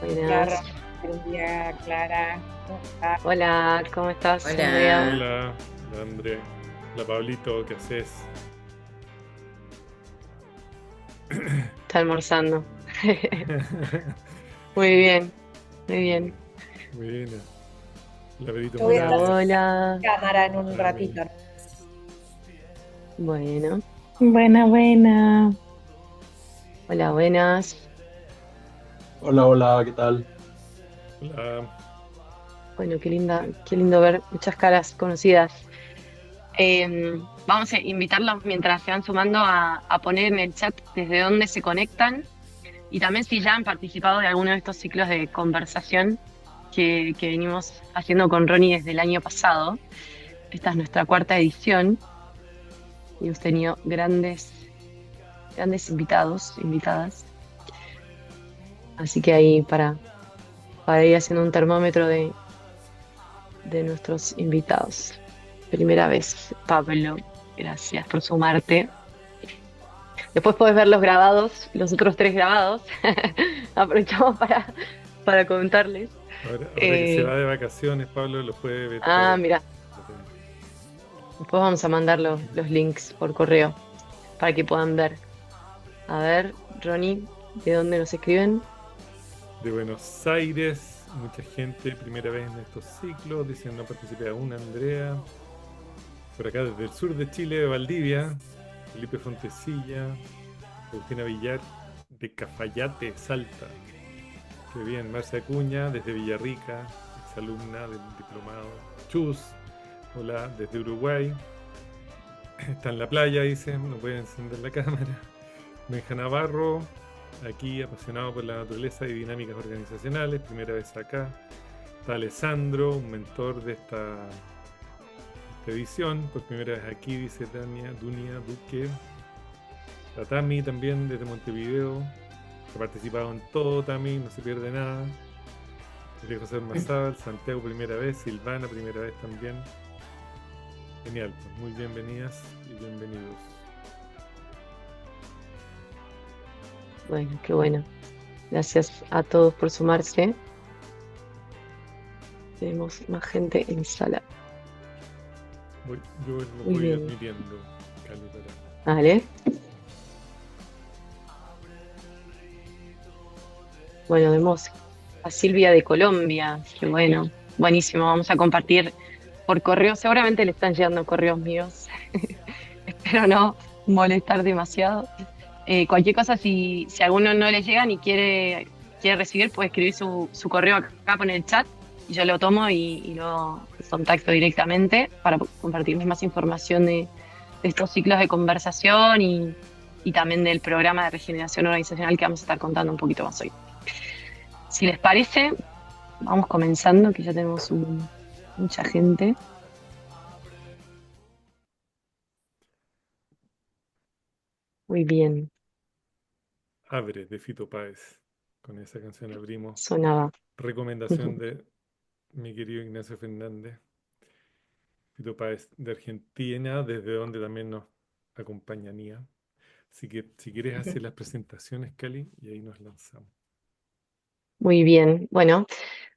Hola, Buenas. buen día, Clara. ¿Cómo estás? Hola, ¿cómo estás, Andrea? Hola. Hola, hola André. Hola Pablito, ¿qué haces? Está almorzando. Muy bien, muy bien. Buena. Hola Pedrito Yo voy a Hola, estar sin Morales. hola. cámara en un Tami. ratito. Bueno, Buena, buena. hola, buenas. Hola, hola, ¿qué tal? Hola. Bueno, qué lindo ver muchas caras conocidas. Vamos a invitarlos mientras se van sumando a poner en el chat desde dónde se conectan y también si ya han participado de alguno de estos ciclos de conversación que venimos haciendo con Ronnie desde el año pasado. Esta es nuestra cuarta edición y hemos tenido grandes invitados, invitadas. Así que ahí para ir haciendo un termómetro de nuestros invitados. Primera vez, Pablo, gracias por sumarte. Después podés ver los grabados, los otros tres grabados. Aprovechamos para comentarles. Ahora que se Eh, va de vacaciones, Pablo los puede ver todos. Mira, Atento. después vamos a mandar los links por correo para que puedan ver. A ver, Ronnie, ¿de dónde nos escriben? De Buenos Aires, mucha gente, primera vez en estos ciclos, dicen no participé aún, Andrea. Por acá desde el sur de Chile, de Valdivia, Felipe Fontecilla, Agustina Villar, de Cafayate, Salta. Qué bien, Marcia Acuña, desde Villarrica, exalumna del diplomado. Chus, hola, desde Uruguay. Está en la playa, dice, no puede encender la cámara. Benja Navarro, aquí apasionado por la naturaleza y dinámicas organizacionales, primera vez acá. Está Alessandro, un mentor de esta edición, por primera vez aquí, dice Tania, Dunia, Duque. La Tami también desde Montevideo, que ha participado en todo, Tami, no se pierde nada. María José Mazábal, Santiago primera vez, Silvana primera vez también. Genial, pues muy bienvenidas y bienvenidos. Bueno, qué bueno. Gracias a todos por sumarse. Tenemos más gente en sala. Yo los Muy voy bien. admitiendo, Cali, para... Vale. Bueno, vemos a Silvia de Colombia. Qué bueno. Buenísimo. Vamos a compartir por correo. Seguramente le están llegando correos míos. Espero no molestar demasiado. Cualquier cosa, si a alguno no le llegan y quiere recibir, puede escribir su correo acá en el chat y yo lo tomo y lo contacto directamente para compartirles más información de estos ciclos de conversación y también del programa de regeneración organizacional que vamos a estar contando un poquito más hoy. Si les parece, vamos comenzando, que ya tenemos mucha gente. Muy bien, Abre de Fito Páez. Con esa canción abrimos. sonaba. Recomendación de mi querido Ignacio Fernández. Fito Páez de Argentina, desde donde también nos acompaña Nia. Así que si quieres hacer las presentaciones, Cali, y ahí nos lanzamos. Muy bien. Bueno,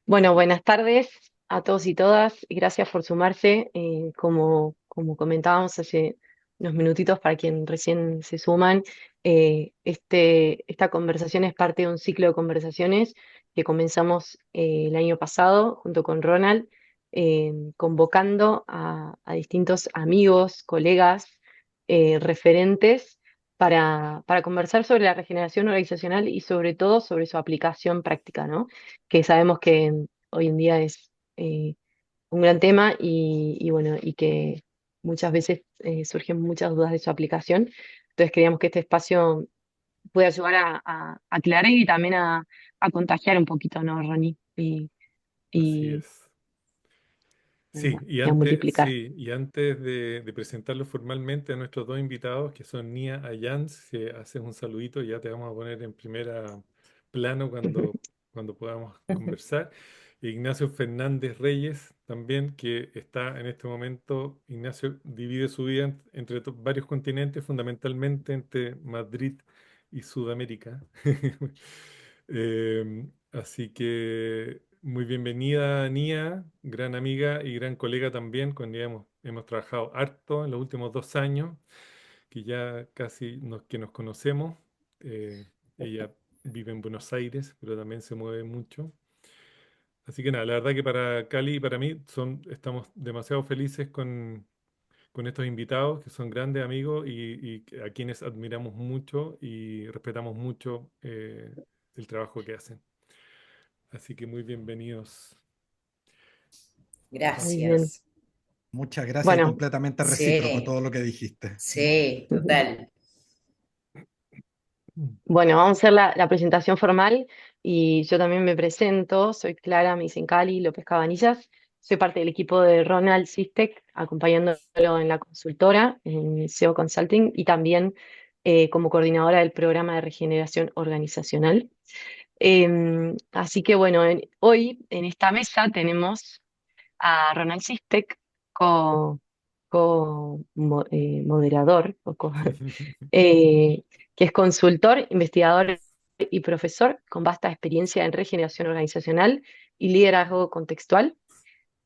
buenas tardes a todos y todas. Y gracias por sumarse. Como comentábamos hace unos minutitos para quien recién se suman, esta conversación es parte de un ciclo de conversaciones que comenzamos el año pasado junto con Ronald, convocando a distintos amigos, colegas, referentes para conversar sobre la regeneración organizacional y sobre todo sobre su aplicación práctica, ¿no? Que sabemos que hoy en día es un gran tema y bueno, y que muchas veces surgen muchas dudas de su aplicación. Entonces creíamos que este espacio puede ayudar a aclarar y también a contagiar un poquito, ¿no, Ronnie? Así Y, es. Sí, nada, y a multiplicar. y antes de presentarlos formalmente a nuestros dos invitados, que son Nia Ayans, si haces un saludito, ya te vamos a poner en primera plano cuando podamos conversar. E Ignacio Fernández Reyes, también, que está en este momento. Ignacio divide su vida entre varios continentes, fundamentalmente entre Madrid y Sudamérica. Así que muy bienvenida, Nia, gran amiga y gran colega también, con ella hemos trabajado harto en los últimos 2 años, que ya casi que nos conocemos. Ella vive en Buenos Aires, pero también se mueve mucho. Así que nada, la verdad que para Cali y para mí estamos demasiado felices con estos invitados que son grandes amigos y a quienes admiramos mucho y respetamos mucho el trabajo que hacen. Así que muy bienvenidos. Muy bien. Gracias. Muchas gracias y Bueno, completamente recíproco Sí, todo lo que dijiste. sí, total. bueno, vamos a hacer la presentación formal y yo también me presento. Soy Clara, me dicen Cali López Cabanillas. Soy parte del equipo de Ronald Sistek, acompañándolo en la consultora, en SEO Consulting, y también como coordinadora del programa de regeneración organizacional. Así que bueno, hoy en esta mesa tenemos a Ronald Sistek, co, moderador, eh, que es consultor, investigador y profesor con vasta experiencia en regeneración organizacional y liderazgo contextual.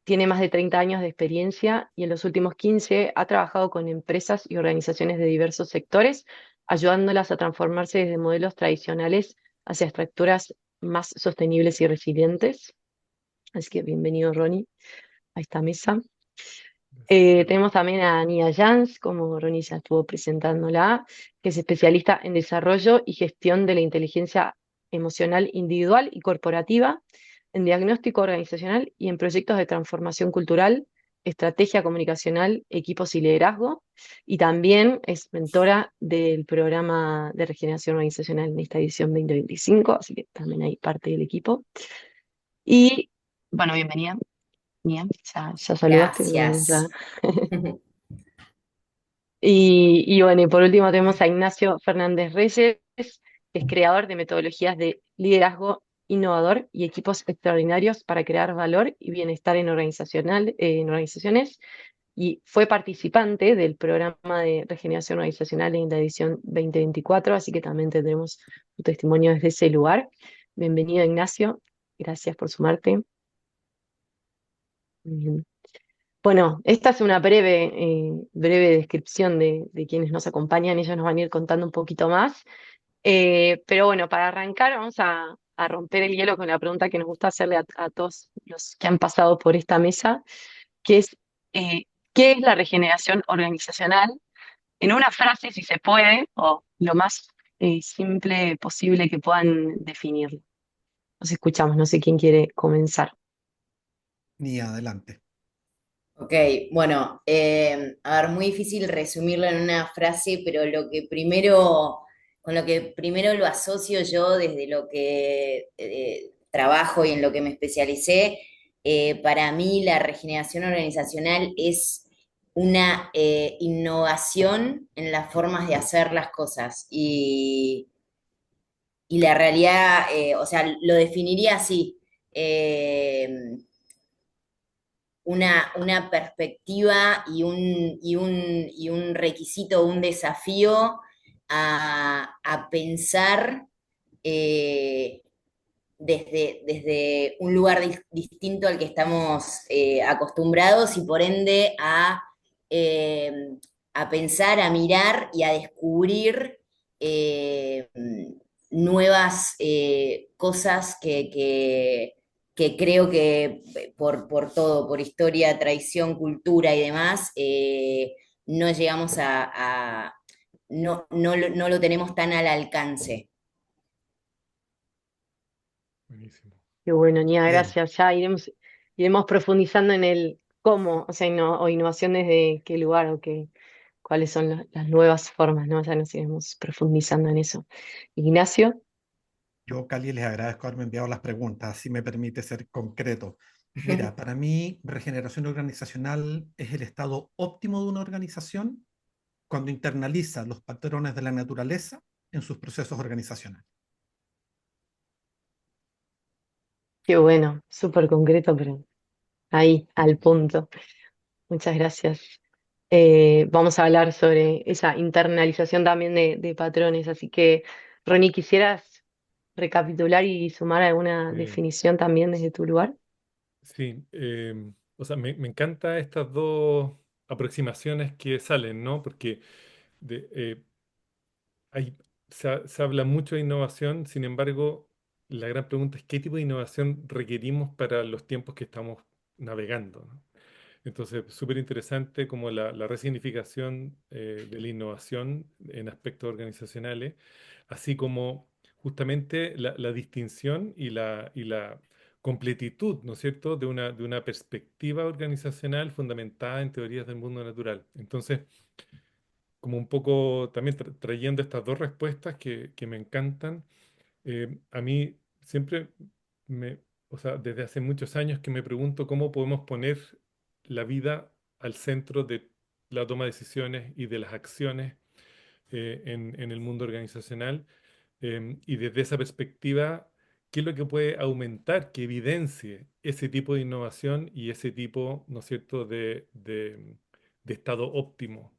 Tiene más de 30 años de experiencia y en los últimos 15 ha trabajado con empresas y organizaciones de diversos sectores, ayudándolas a transformarse desde modelos tradicionales hacia estructuras más sostenibles y resilientes. Así que bienvenido, Ronnie, a esta mesa. Tenemos también a Nia Jans, como Ronnie ya estuvo presentándola, que es especialista en desarrollo y gestión de la inteligencia emocional individual y corporativa, en diagnóstico organizacional y en proyectos de transformación cultural, estrategia comunicacional, equipos y liderazgo. Y también es mentora del programa de regeneración organizacional en esta edición 2025, así que también hay parte del equipo. Y bueno, bienvenida, Nia, ya saludaste, pero bueno, ya. Gracias. Y bueno, y por último tenemos a Ignacio Fernández Reyes, que es creador de metodologías de liderazgo innovador y equipos extraordinarios para crear valor y bienestar en organizaciones, y fue participante del programa de regeneración organizacional en la edición 2024, así que también tendremos tu testimonio desde ese lugar. Bienvenido, Ignacio, gracias por sumarte. Bien. Bueno, esta es una breve descripción de quienes nos acompañan. Ellos nos van a ir contando un poquito más. Pero bueno, para arrancar vamos a romper el hielo con la pregunta que nos gusta hacerle a todos los que han pasado por esta mesa, que es, eh, ¿qué es la regeneración organizacional? En una frase, si se puede, o lo más simple posible que puedan definirlo. Nos escuchamos, no sé quién quiere comenzar. Ni adelante. Ok, bueno, a ver, muy difícil resumirlo en una frase, pero con lo que primero lo asocio yo desde lo que trabajo y en lo que me especialicé, para mí la regeneración organizacional es una innovación en las formas de hacer las cosas y la realidad, o sea, lo definiría así. eh, una perspectiva y un requisito, un desafío a pensar eh, desde un lugar distinto al que estamos acostumbrados y por ende eh, a pensar, a mirar y a descubrir eh, nuevas cosas que creo que por todo, por historia, tradición, cultura y demás, no llegamos no lo tenemos tan al alcance. Buenísimo. Qué bueno, Nia, Bien, gracias. Ya iremos profundizando en el cómo, o sea, o innovación desde qué lugar o cuáles son las nuevas formas, ¿no? Ya nos iremos profundizando en eso. Ignacio, yo, Cali, les agradezco haberme enviado las preguntas, así me permite ser concreto. Mira, para mí, regeneración organizacional es el estado óptimo de una organización cuando internaliza los patrones de la naturaleza en sus procesos organizacionales. qué bueno, súper concreto, pero ahí, al punto. Muchas gracias. Vamos a hablar sobre esa internalización también de patrones, así que, Ronnie, ¿quisieras recapitular y sumar alguna Sí, definición también desde tu lugar? sí, o sea, me encanta estas dos aproximaciones que salen, ¿no? Porque de, hay, se habla mucho de innovación, sin embargo, la gran pregunta es qué tipo de innovación requerimos para los tiempos que estamos navegando, ¿no? Entonces, súper interesante como la resignificación de la innovación en aspectos organizacionales, así como justamente la distinción y la completitud, ¿no es cierto?, de una perspectiva organizacional fundamentada en teorías del mundo natural. Entonces, como un poco también trayendo estas dos respuestas que me encantan, a mí siempre me, o sea, desde hace muchos años que me pregunto cómo podemos poner la vida al centro de la toma de decisiones y de las acciones en el mundo organizacional. Y desde esa perspectiva, ¿qué es lo que puede aumentar, que evidencie ese tipo de innovación y ese tipo, ¿no es cierto?, de estado óptimo?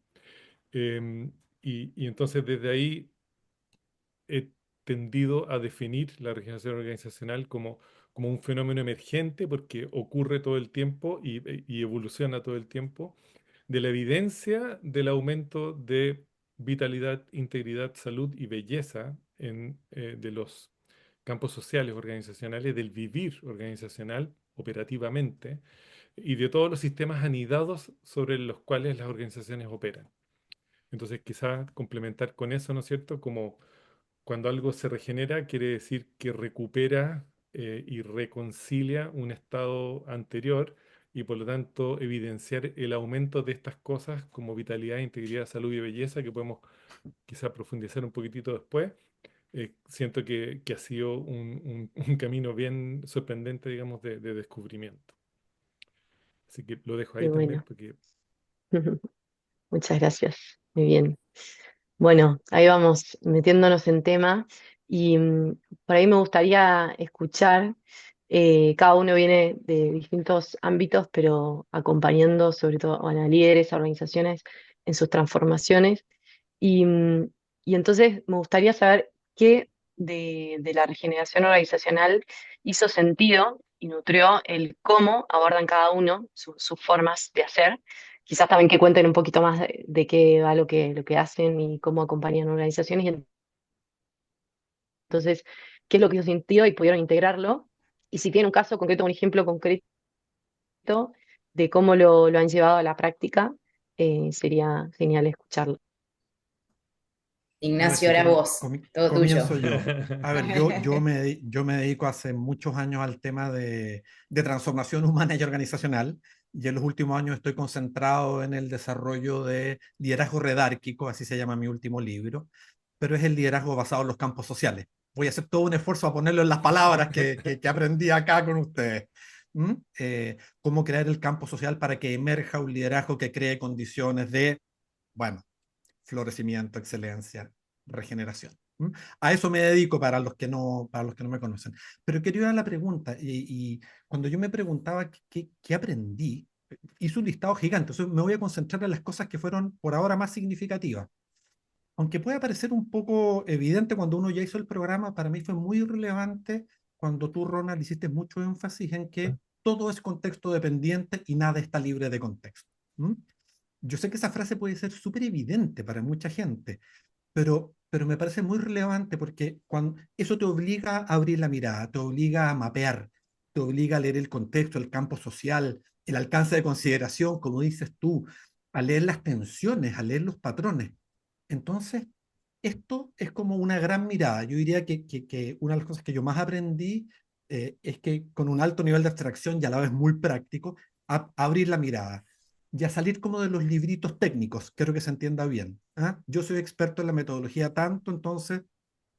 Y entonces desde ahí he tendido a definir la regeneración organizacional como un fenómeno emergente porque ocurre todo el tiempo y evoluciona todo el tiempo, de la evidencia del aumento de vitalidad, integridad, salud y belleza de los campos sociales organizacionales, del vivir organizacional operativamente y de todos los sistemas anidados sobre los cuales las organizaciones operan. Entonces, quizás complementar con eso, ¿no es cierto? Como cuando algo se regenera, quiere decir que recupera y reconcilia un estado anterior y por lo tanto evidenciar el aumento de estas cosas como vitalidad, integridad, salud y belleza, que podemos quizá profundizar un poquitito después. Siento que ha sido un camino bien sorprendente, digamos, de descubrimiento. Así que lo dejo Qué ahí también bueno. porque... Muchas gracias. Muy bien. Bueno, ahí vamos metiéndonos en tema y por ahí me gustaría escuchar, cada uno viene de distintos ámbitos, pero acompañando sobre todo a líderes, a organizaciones en sus transformaciones. Y, y entonces me gustaría saber qué de la regeneración organizacional hizo sentido y nutrió el cómo abordan cada uno sus formas de hacer. Quizás también que cuenten un poquito más de qué va lo que hacen y cómo acompañan organizaciones. Y entonces, qué es lo que hizo sentido y pudieron integrarlo. Y si tienen un caso concreto, un ejemplo concreto de cómo lo han llevado a la práctica, sería genial escucharlo. Bueno, Ignacio, si ahora quieren, vos, todo tuyo. comienzo yo. A ver, yo me dedico hace muchos años al tema de transformación humana y organizacional, y en los últimos años estoy concentrado en el desarrollo de liderazgo redárquico, así se llama mi último libro, pero es el liderazgo basado en los campos sociales. Voy a hacer todo un esfuerzo a ponerlo en las palabras que aprendí acá con ustedes. ¿Mm? Cómo crear el campo social para que emerja un liderazgo que cree condiciones de, bueno, florecimiento, excelencia, regeneración. ¿Mm? A eso me dedico para los que no me conocen. Pero quería ir a la pregunta, y cuando yo me preguntaba qué aprendí, hice un listado gigante, entonces me voy a concentrar en las cosas que fueron por ahora más significativas. Aunque puede parecer un poco evidente cuando uno ya hizo el programa, para mí fue muy relevante cuando tú, Ronald, hiciste mucho énfasis en que todo es contexto dependiente y nada está libre de contexto. ¿Mm? Yo sé que esa frase puede ser súper evidente para mucha gente, pero me parece muy relevante porque eso te obliga a abrir la mirada, te obliga a mapear, te obliga a leer el contexto, el campo social, el alcance de consideración, como dices tú, a leer las tensiones, a leer los patrones. Entonces, esto es como una gran mirada. Yo diría que una de las cosas que yo más aprendí es que con un alto nivel de abstracción y a la vez muy práctico, abrir la mirada y a salir como de los libritos técnicos, quiero que se entienda bien. ¿Ah? Yo soy experto en la metodología tanto, entonces,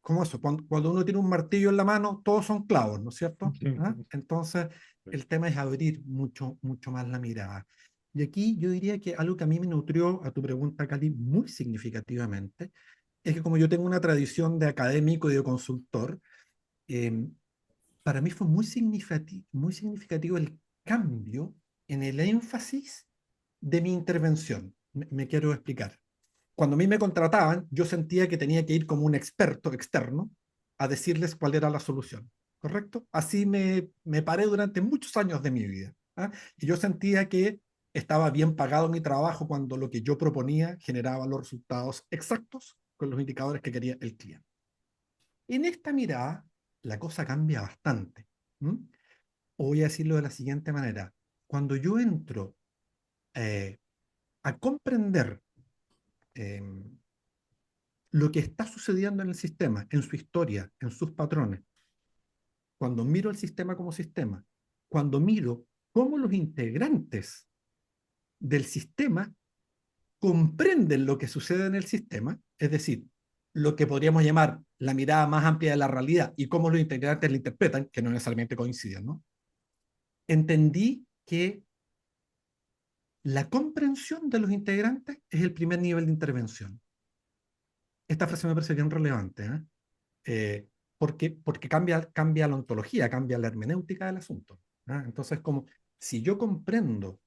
como eso, cuando uno tiene un martillo en la mano, todos son clavos, ¿no es cierto? ¿Ah? Entonces, el tema es abrir mucho, mucho más la mirada. Y aquí yo diría que algo que a mí me nutrió a tu pregunta, Cali, muy significativamente, es que como yo tengo una tradición de académico y de consultor, eh, para mí fue muy significativo el cambio en el énfasis de mi intervención. Me quiero explicar. Cuando a mí me contrataban, yo sentía que tenía que ir como un experto externo a decirles cuál era la solución, ¿correcto? Así me paré durante muchos años de mi vida. ¿Ah? Y yo sentía que estaba bien pagado mi trabajo cuando lo que yo proponía generaba los resultados exactos con los indicadores que quería el cliente. En esta mirada, la cosa cambia bastante. ¿Mm? O voy a decirlo de la siguiente manera. Cuando yo entro a comprender eh, lo que está sucediendo en el sistema, en su historia, en sus patrones, cuando miro el sistema como sistema, cuando miro cómo los integrantes del sistema comprenden lo que sucede en el sistema, es decir, lo que podríamos llamar la mirada más amplia de la realidad y cómo los integrantes la interpretan, que no necesariamente coinciden, ¿no? Entendí que la comprensión de los integrantes es el primer nivel de intervención. Esta frase me parece bien relevante, ¿eh? Porque cambia la ontología, cambia la hermenéutica del asunto. ¿Ah? Entonces, como si yo comprendo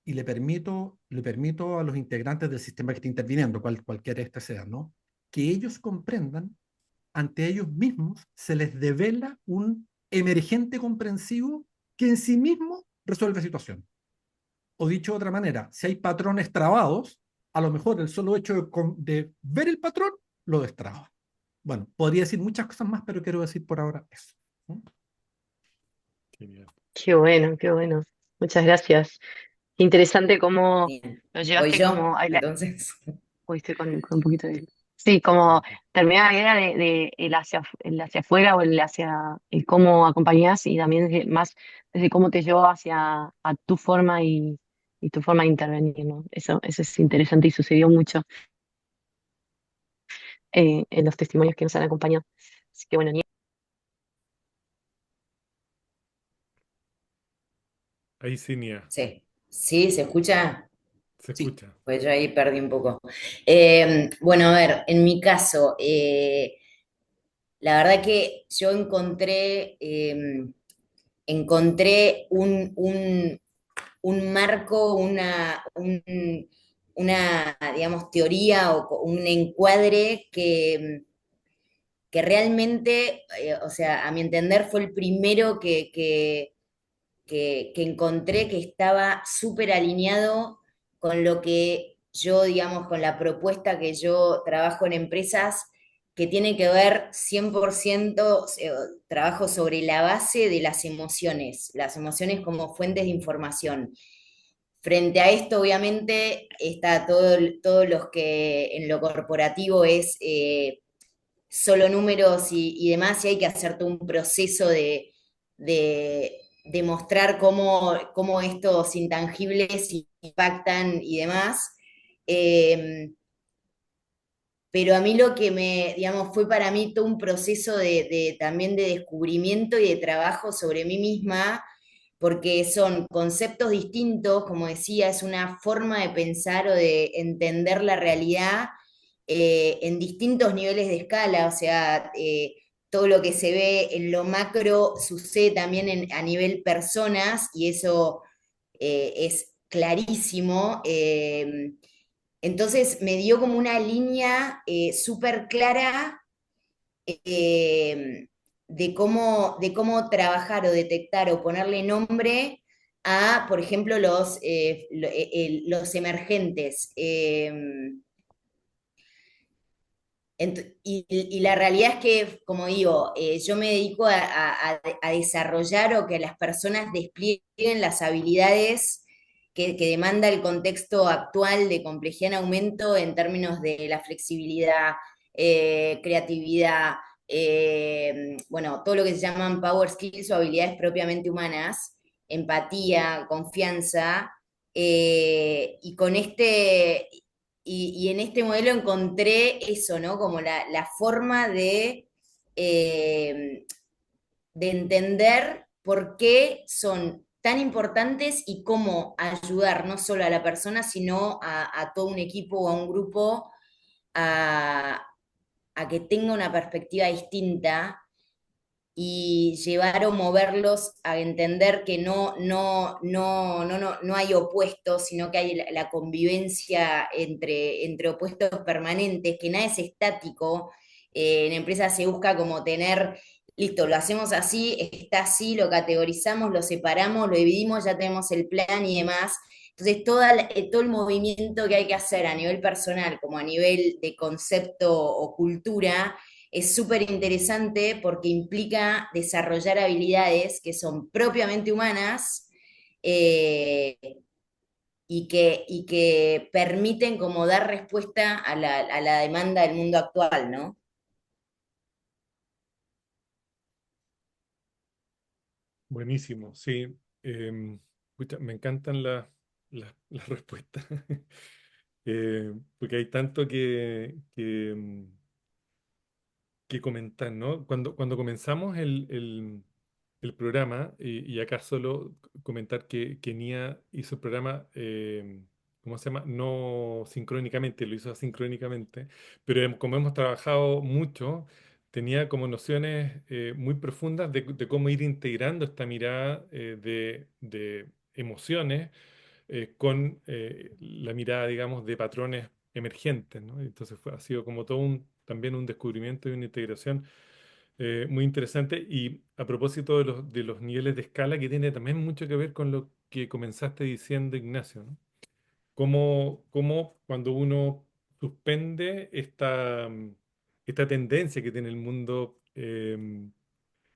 y le permito a los integrantes del sistema que está interviniendo, cualquiera este sea, ¿no? Que ellos comprendan, ante ellos mismos se les devela un emergente comprensivo que en sí mismo resuelve situación. O dicho de otra manera, si hay patrones trabados, a lo mejor el solo hecho de ver el patrón lo destraba. Bueno, podría decir muchas cosas más, pero quiero decir por ahora eso. ¿Mm? Genial. Qué bueno, qué bueno. Muchas gracias. Qué interesante cómo Bien. lo Voy llevaste yo, como... entonces. Uy, estoy con un poquito de... Sí, como terminar la idea de el hacia afuera o el hacia el cómo acompañás y también más desde cómo te llevó hacia a tu forma y tu forma de intervenir, ¿no? Eso es interesante y sucedió mucho en los testimonios que nos han acompañado. Así que bueno, Ahí sí, Nia, Sí, sí, ¿se escucha? se Sí, escucha. pues yo ahí perdí un poco. Bueno, a ver, en mi caso, la verdad que yo encontré un marco, una, digamos, teoría o un encuadre que realmente, o sea, a mi entender fue el primero que encontré que estaba súper alineado con lo que yo, digamos, con la propuesta que yo trabajo en empresas, que tiene que ver 100%, trabajo sobre la base de las emociones como fuentes de información. Frente a esto, obviamente, está todos los que en lo corporativo es solo números y demás, y hay que hacer todo un proceso de mostrar cómo estos intangibles impactan y demás. Eh, pero a mí lo que digamos, fue para mí todo un proceso también de descubrimiento y de trabajo sobre mí misma, porque son conceptos distintos, como decía, es una forma de pensar o de entender la realidad en distintos niveles de escala, o sea, todo lo que se ve en lo macro sucede también a nivel personas y eso es clarísimo. Entonces me dio como una línea súper clara eh, de cómo trabajar o detectar o ponerle nombre a, por ejemplo, los emergentes. Y la realidad es que, como digo, yo me dedico a desarrollar o que las personas desplieguen las habilidades que demanda el contexto actual de complejidad en aumento en términos de la flexibilidad, creatividad, bueno, todo lo que se llaman power skills o habilidades propiamente humanas, empatía, confianza, y con y en este modelo encontré eso, ¿no? Como la forma eh, de entender por qué son tan importantes y cómo ayudar no solo a la persona, sino a todo un equipo o a un grupo a, a que tenga una perspectiva distinta y llevar o moverlos a entender que no hay opuestos, sino que hay la convivencia entre opuestos permanentes, que nada es estático, En empresas se busca como tener, listo, lo hacemos así, está así, lo categorizamos, lo separamos, lo dividimos, ya tenemos el plan y demás. Entonces, todo el movimiento que hay que hacer a nivel personal, como a nivel de concepto o cultura, es súper interesante porque implica desarrollar habilidades que son propiamente humanas, eh, y que permiten como dar respuesta a la demanda del mundo actual, ¿no? Buenísimo, sí. Pucha, me encantan las respuestas. Porque hay tanto que comentar, ¿no? Cuando comenzamos el programa, y acá solo comentar que Nia hizo el programa, ¿cómo se llama? No sincrónicamente, lo hizo asincrónicamente, pero como hemos trabajado mucho, tenía como nociones muy profundas de cómo ir integrando esta mirada de emociones con la mirada, digamos, de patrones emergentes, ¿no? Entonces ha sido como todo también un descubrimiento y una integración muy interesante. Y a propósito de los niveles de escala, que tiene también mucho que ver con lo que comenzaste diciendo, Ignacio, ¿no? Cómo cuando uno suspende esta tendencia que tiene el mundo,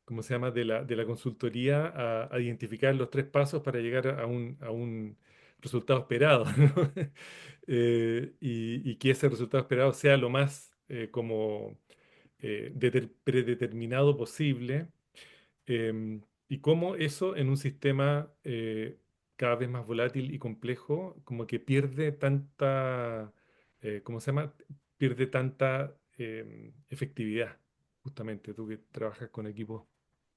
¿cómo se llama?, de la consultoría a identificar los tres pasos para llegar a un resultado esperado, ¿no? Y que ese resultado esperado sea lo más como predeterminado posible, y cómo eso en un sistema cada vez más volátil y complejo, como que pierde tanta, ¿cómo se llama? Pierde tanta efectividad, justamente tú que trabajas con equipos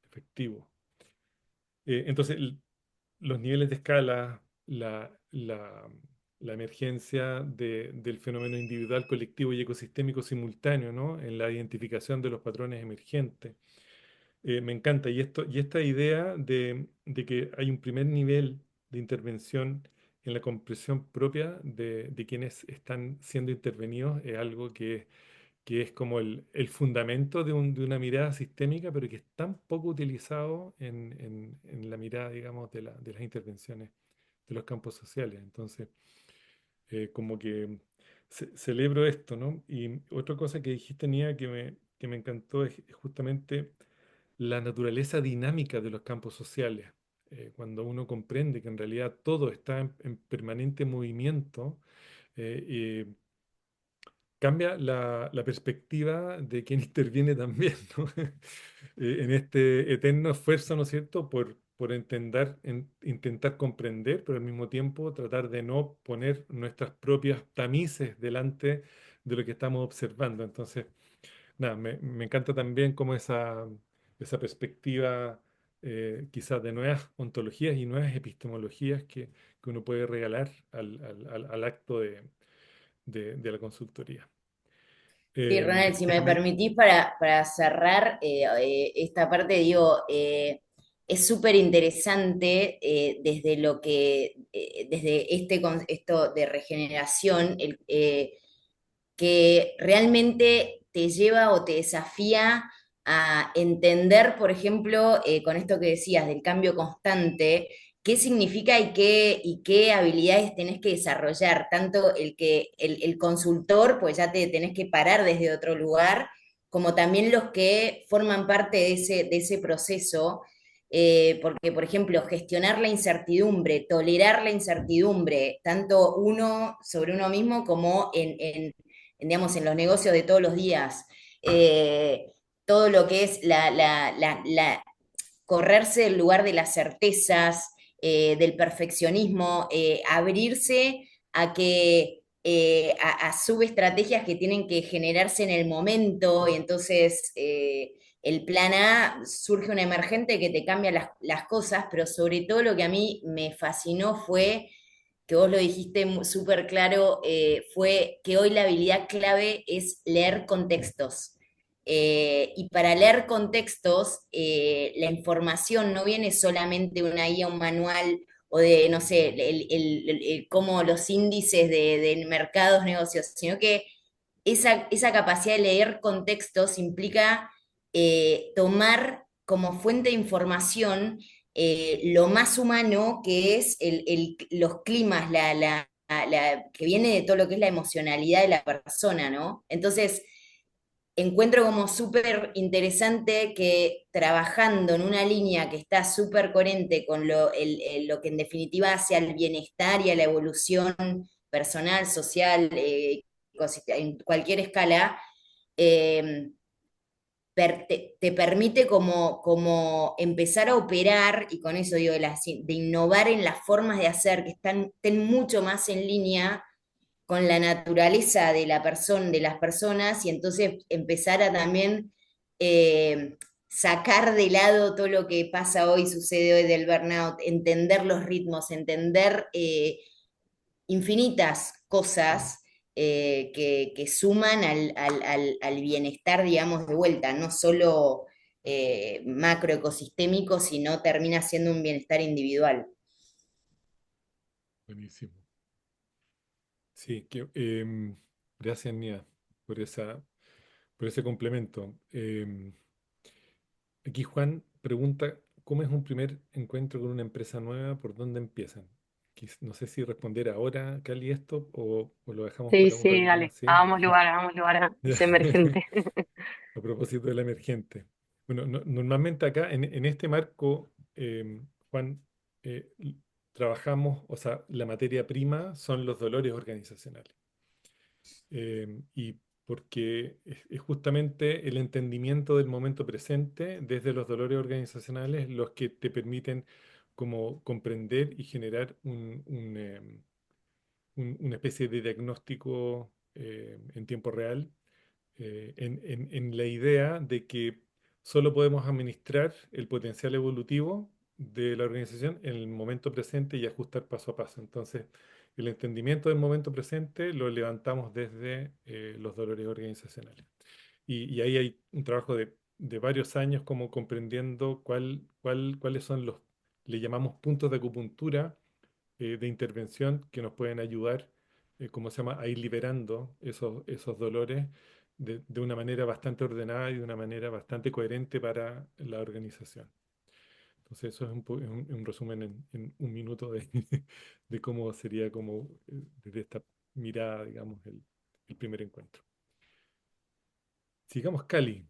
efectivos. Entonces, los niveles de escala, la emergencia del fenómeno individual, colectivo y ecosistémico simultáneo, ¿no? En la identificación de los patrones emergentes. Me encanta. Y esta idea de que hay un primer nivel de intervención en la comprensión propia de quienes están siendo intervenidos es algo que es como el fundamento de una mirada sistémica, pero que es tan poco utilizado en la mirada, digamos, de las intervenciones de los campos sociales. Entonces, como que celebro esto, ¿no? Y otra cosa que dijiste, Nia, que me encantó es justamente la naturaleza dinámica de los campos sociales. Cuando uno comprende que en realidad todo está en permanente movimiento, eh, cambia la perspectiva de quien interviene también, ¿no? En este eterno esfuerzo, ¿no es cierto?, por intentar comprender, pero al mismo tiempo tratar de no poner nuestras propias tamices delante de lo que estamos observando. Entonces, nada, me encanta también como esa perspectiva, quizás de nuevas ontologías y nuevas epistemologías que uno puede regalar al acto de la consultoría. Sí, Eh, Ronald, si me Déjame, permitís para cerrar esta parte, digo, es súper interesante desde esto de regeneración, que realmente te lleva o te desafía a entender, por ejemplo, con esto que decías del cambio constante, qué significa y qué habilidades tenés que desarrollar, tanto el consultor, pues ya te tenés que parar desde otro lugar, como también los que forman parte de ese proceso. Porque, por ejemplo, gestionar la incertidumbre, tolerar la incertidumbre, tanto uno sobre uno mismo como digamos, en los negocios de todos los días. Todo lo que es correrse del lugar de las certezas, del perfeccionismo, abrirse a que a subestrategias que tienen que generarse en el momento, y entonces el plan A surge un emergente que te cambia las cosas, pero sobre todo lo que a mí me fascinó fue que vos lo dijiste súper claro, fue que hoy la habilidad clave es leer contextos. Y para leer contextos, la información no viene solamente de una guía, un manual o de, no sé, como los índices de mercados, negocios, sino que esa capacidad de leer contextos implica tomar como fuente de información lo más humano que es los climas, que viene de todo lo que es la emocionalidad de la persona, ¿no? Entonces, encuentro como súper interesante que trabajando en una línea que está súper coherente con lo que en definitiva hace al bienestar y a la evolución personal, social, en cualquier escala, eh, te permite como empezar a operar, y con eso digo, de innovar en las formas de hacer que estén mucho más en línea con la naturaleza de la persona, de las personas, y entonces empezar a también sacar de lado todo lo que pasa hoy, sucede hoy del burnout, entender los ritmos, entender infinitas cosas que suman al bienestar, digamos, de vuelta, no solo macroecosistémico, sino termina siendo un bienestar individual. Buenísimo. Sí, gracias, Nia, por por ese complemento. Aquí Juan pregunta, ¿cómo es un primer encuentro con una empresa nueva? ¿Por dónde empiezan? No sé si responder ahora, Cali, esto o lo dejamos Sí, para un sí, ratito más, dale, ¿sí? hagamos lugar a Ya. ese emergente. A propósito de la emergente. Bueno, normalmente acá en este marco, Juan, trabajamos, o sea, la materia prima son los dolores organizacionales. Y porque es justamente el entendimiento del momento presente desde los dolores organizacionales los que te permiten como comprender y generar una especie de diagnóstico en tiempo real, en la idea de que solo podemos administrar el potencial evolutivo de la organización en el momento presente y ajustar paso a paso. Entonces, el entendimiento del momento presente lo levantamos desde los dolores organizacionales. Y ahí hay un trabajo de varios años como comprendiendo cuáles son le llamamos puntos de acupuntura de intervención que nos pueden ayudar, ¿cómo se llama?, a ir liberando esos dolores de una manera bastante ordenada y de una manera bastante coherente para la organización. Entonces, eso es un resumen en un minuto de cómo sería como desde esta mirada, digamos, el primer encuentro. Sigamos, Cali,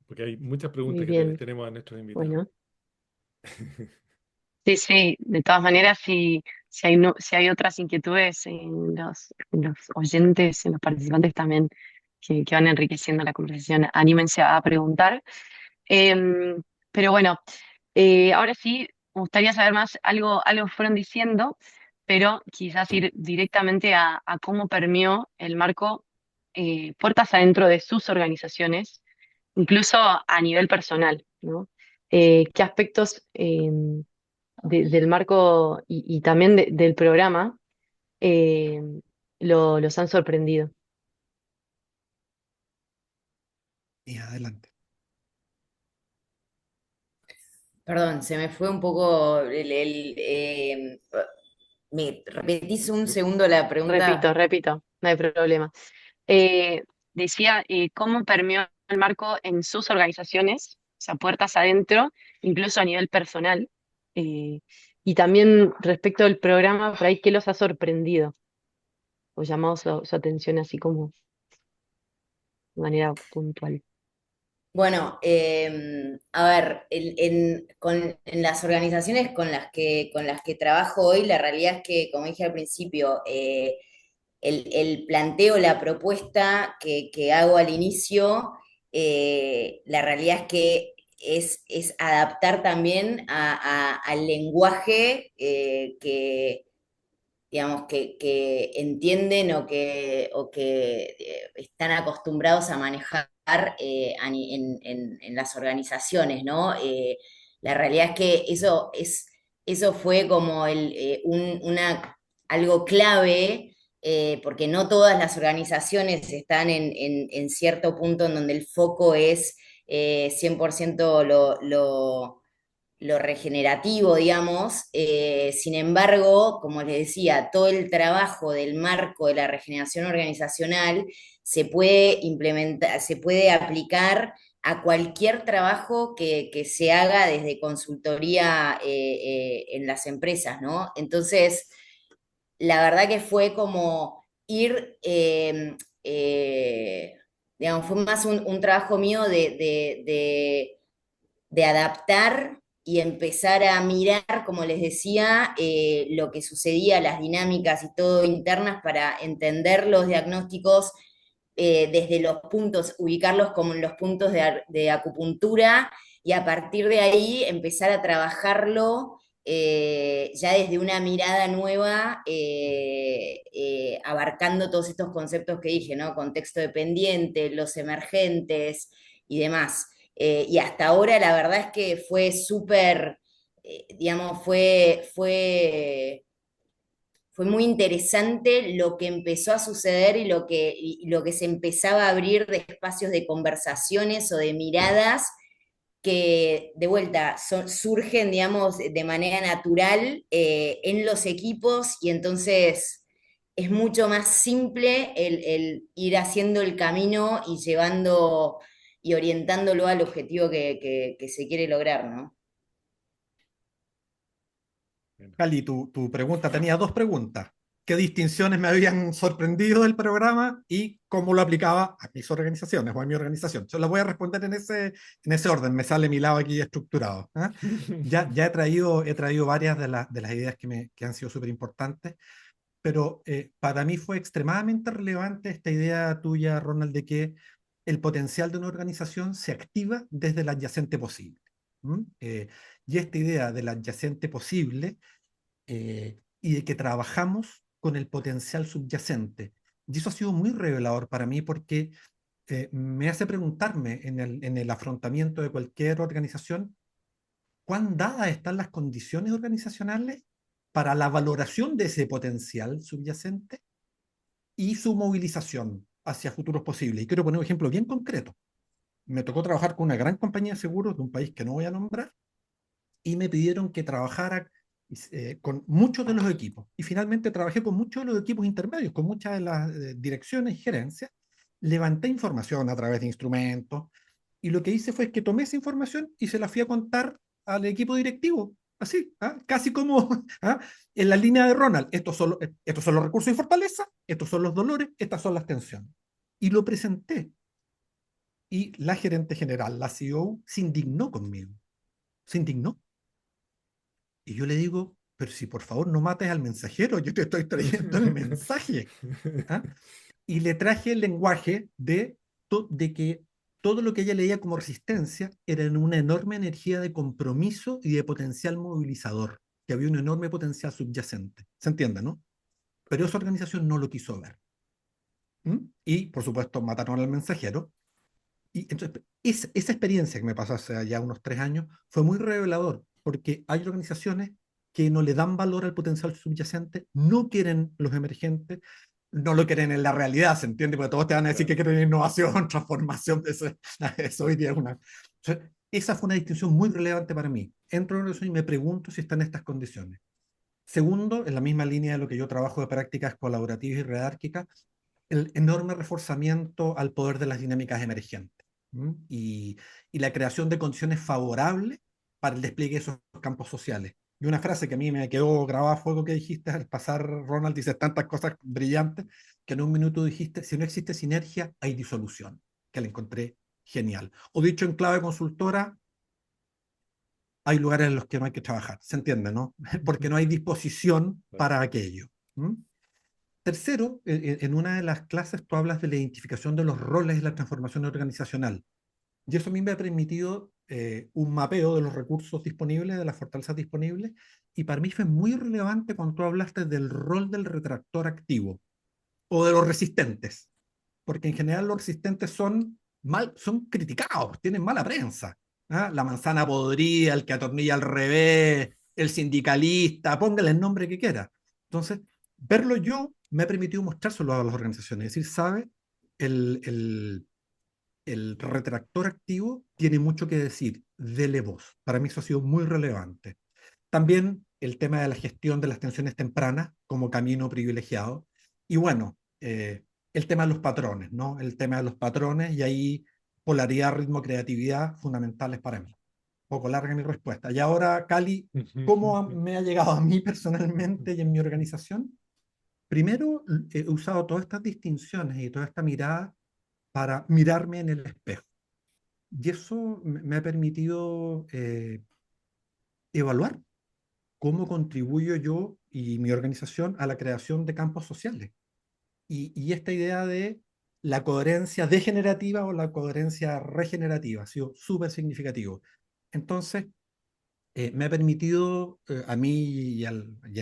porque hay muchas Muy preguntas que les bien, tenemos a nuestros invitados. bueno. Sí, sí, de todas maneras, si hay otras inquietudes en los oyentes, en los participantes también que van enriqueciendo la conversación, anímense a preguntar. Em, pero bueno, ahora sí, me gustaría saber más, algo fueron diciendo, pero quizás ir directamente a cómo permeó el marco puertas adentro de sus organizaciones, incluso a nivel personal, ¿no? ¿Qué aspectos del marco y también del programa eh, los han sorprendido? Y adelante. Perdón, se me fue un poco ¿me repetís un segundo la pregunta? Repito, no hay problema. Eh, Decía, ¿cómo permeó el marco en sus organizaciones, o sea, puertas adentro, incluso a nivel personal? Eh, y también respecto del programa, por ahí, ¿qué los ha sorprendido o llamado su atención así como de manera puntual? Bueno, a ver, en las organizaciones con las que trabajo hoy, la realidad es que, como dije al principio, el planteo, la propuesta que hago al inicio, la realidad es que es adaptar también al lenguaje digamos, que entienden o que están acostumbrados a manejar en las organizaciones, ¿no? La realidad es que eso fue como algo clave, porque no todas las organizaciones están en cierto punto en donde el foco es 100% lo regenerativo, digamos. Sin embargo, como les decía, todo el trabajo del marco de la regeneración organizacional se puede implementar, se puede aplicar a cualquier trabajo que se haga desde consultoría en las empresas, ¿no? Entonces, la verdad que fue como ir, digamos, fue más un trabajo mío de adaptar y empezar a mirar, como les decía, lo que sucedía, las dinámicas y todo internas para entender los diagnósticos desde los puntos, ubicarlos como en los puntos de acupuntura y a partir de ahí empezar a trabajarlo ya desde una mirada nueva, abarcando todos estos conceptos que dije, ¿no? Contexto dependiente, los emergentes y demás. Y hasta ahora la verdad es que fue súper, digamos, fue muy interesante lo que empezó a suceder y lo que se empezaba a abrir de espacios de conversaciones o de miradas que de vuelta surgen, digamos, de manera natural en los equipos y entonces es mucho más simple el ir haciendo el camino y llevando y orientándolo al objetivo que se quiere lograr, ¿no? Bueno, Cali, tu pregunta tenía dos preguntas. ¿Qué distinciones me habían sorprendido del programa y cómo lo aplicaba a mis organizaciones o a mi organización? Yo las voy a responder en ese orden, me sale mi lado aquí estructurado. ¿Ah? Ya he traído varias de las ideas que han sido súper importantes, pero para mí fue extremadamente relevante esta idea tuya, Ronald, de que el potencial de una organización se activa desde el adyacente posible. ¿Mm? Y esta idea del adyacente posible y de que trabajamos con el potencial subyacente. Y eso ha sido muy revelador para mí porque me hace preguntarme en el afrontamiento de cualquier organización, ¿cuán dadas están las condiciones organizacionales para la valoración de ese potencial subyacente y su movilización hacia futuros posibles? Y quiero poner un ejemplo bien concreto. Me tocó trabajar con una gran compañía de seguros de un país que no voy a nombrar, y me pidieron que trabajara con muchos de los equipos. Y finalmente trabajé con muchos de los equipos intermedios, con muchas de las direcciones y gerencias. Levanté información a través de instrumentos y lo que hice fue que tomé esa información y se la fui a contar al equipo directivo. Así, ¿ah? Casi como ¿ah? En la línea de Ronald. Estos son los recursos y fortaleza, estos son los dolores, estas son las tensiones. Y lo presenté. Y la gerente general, la CEO, se indignó conmigo. Se indignó. Y yo le digo, pero si por favor no mates al mensajero, yo te estoy trayendo el mensaje. ¿Ah? Y le traje el lenguaje de que todo lo que ella leía como resistencia era en una enorme energía de compromiso y de potencial movilizador, que había un enorme potencial subyacente. ¿Se entiende, no? Pero esa organización no lo quiso ver. ¿Mm? Y, por supuesto, mataron al mensajero. Y entonces, esa experiencia que me pasó hace ya unos 3 años fue muy revelador, porque hay organizaciones que no le dan valor al potencial subyacente, no quieren los emergentes, no lo quieren en la realidad, ¿se entiende? Porque todos te van a decir claro. que quieren innovación, transformación, eso hoy día es una... Entonces, esa fue una distinción muy relevante para mí. Entro en una organización y me pregunto si están en estas condiciones. Segundo, en la misma línea de lo que yo trabajo de prácticas colaborativas y redárquicas, el enorme reforzamiento al poder de las dinámicas emergentes. ¿Mm? Y la creación de condiciones favorables para el despliegue de esos campos sociales. Y una frase que a mí me quedó grabada a fuego que dijiste al pasar, Ronald, dices tantas cosas brillantes, que en un minuto dijiste, si no existe sinergia, hay disolución, que la encontré genial. O dicho en clave consultora, hay lugares en los que no hay que trabajar, ¿se entiende, no? Porque no hay disposición para aquello. ¿Mm? Tercero, en una de las clases tú hablas de la identificación de los roles y la transformación organizacional. Y eso a mí me ha permitido un mapeo de los recursos disponibles, de las fortalezas disponibles, y para mí fue muy relevante cuando tú hablaste del rol del retractor activo o de los resistentes, porque en general los resistentes son criticados, tienen mala prensa. ¿Ah? La manzana podrida, el que atornilla al revés, el sindicalista, póngale el nombre que quiera. Entonces, verlo yo me ha permitido mostrárselo a las organizaciones, es decir, ¿sabe? El, el, el retractor activo tiene mucho que decir, dele voz. Para mí eso ha sido muy relevante. También el tema de la gestión de las tensiones tempranas como camino privilegiado. Y bueno, el tema de los patrones, ¿no? El tema de los patrones y ahí polaridad, ritmo, creatividad, fundamentales para mí. Poco larga mi respuesta. Y ahora, Cali, ¿cómo me ha llegado a mí personalmente y en mi organización? Primero, he usado todas estas distinciones y toda esta mirada para mirarme en el espejo. Y eso me ha permitido evaluar cómo contribuyo yo y mi organización a la creación de campos sociales. Y esta idea de la coherencia degenerativa o la coherencia regenerativa ha sido súper significativo. Entonces, me ha permitido a mí y a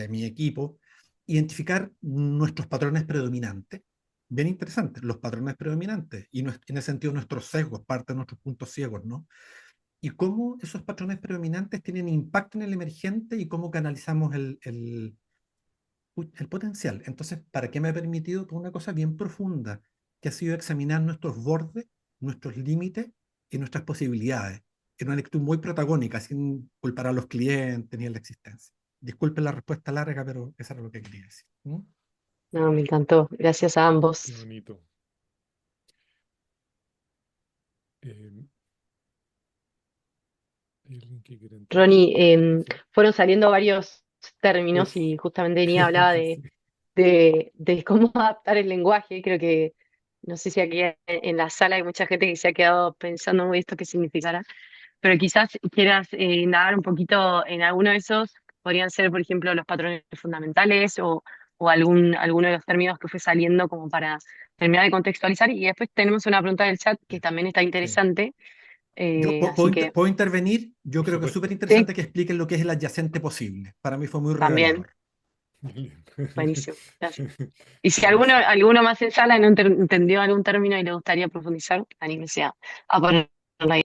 mi equipo identificar nuestros patrones predominantes. Bien interesante, los patrones predominantes y en ese sentido nuestros sesgos, parte de nuestros puntos ciegos, ¿no? Y cómo esos patrones predominantes tienen impacto en el emergente y cómo canalizamos el potencial. Entonces, ¿para qué me ha permitido toda una cosa bien profunda, que ha sido examinar nuestros bordes, nuestros límites y nuestras posibilidades? En una lectura muy protagónica, sin culpar a los clientes ni a la existencia. Disculpen la respuesta larga, pero eso era lo que quería decir. ¿Mm? No, me encantó. Gracias a Qué ambos. bonito. Eh, ¿Hay alguien que quiera entrar? Ronnie, Sí. fueron saliendo varios términos Uf. y justamente Denis hablaba Sí. de cómo adaptar el lenguaje. Creo que, no sé si aquí en la sala hay mucha gente que se ha quedado pensando "Uy, esto qué significará", pero quizás quieras indagar un poquito en alguno de esos. Podrían ser, por ejemplo, los patrones fundamentales o alguno de los términos que fue saliendo como para terminar de contextualizar. Y después tenemos una pregunta del chat que también está Sí, interesante. Yo Así que puedo intervenir. Yo por creo que es súper supuesto. sí, interesante que expliquen lo que es el adyacente posible. Para mí fue muy también, revelador. buenísimo. Gracias. Y si Buenísimo. alguno más en sala no entendió algún término y le gustaría profundizar, anímese a ponerlo ahí.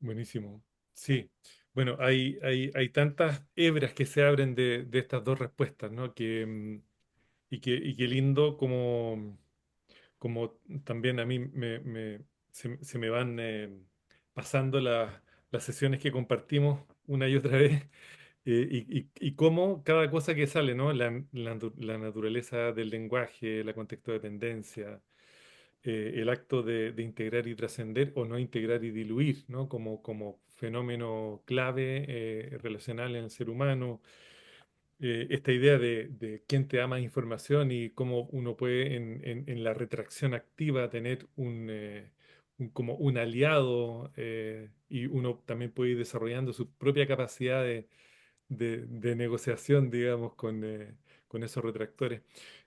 Buenísimo. Sí. Bueno, hay tantas hebras que se abren de estas dos respuestas, ¿no? Y qué lindo como también a mí se me van pasando las sesiones que compartimos una y otra vez, y cómo cada cosa que sale, ¿no? La naturaleza del lenguaje, la contexto-dependencia, el acto de integrar y trascender o no integrar y diluir, ¿no? Como fenómeno clave relacional en el ser humano. Esta idea de quién te da más información y cómo uno puede en la retracción activa tener como un aliado, y uno también puede ir desarrollando su propia capacidad de negociación, digamos, con esos retractores.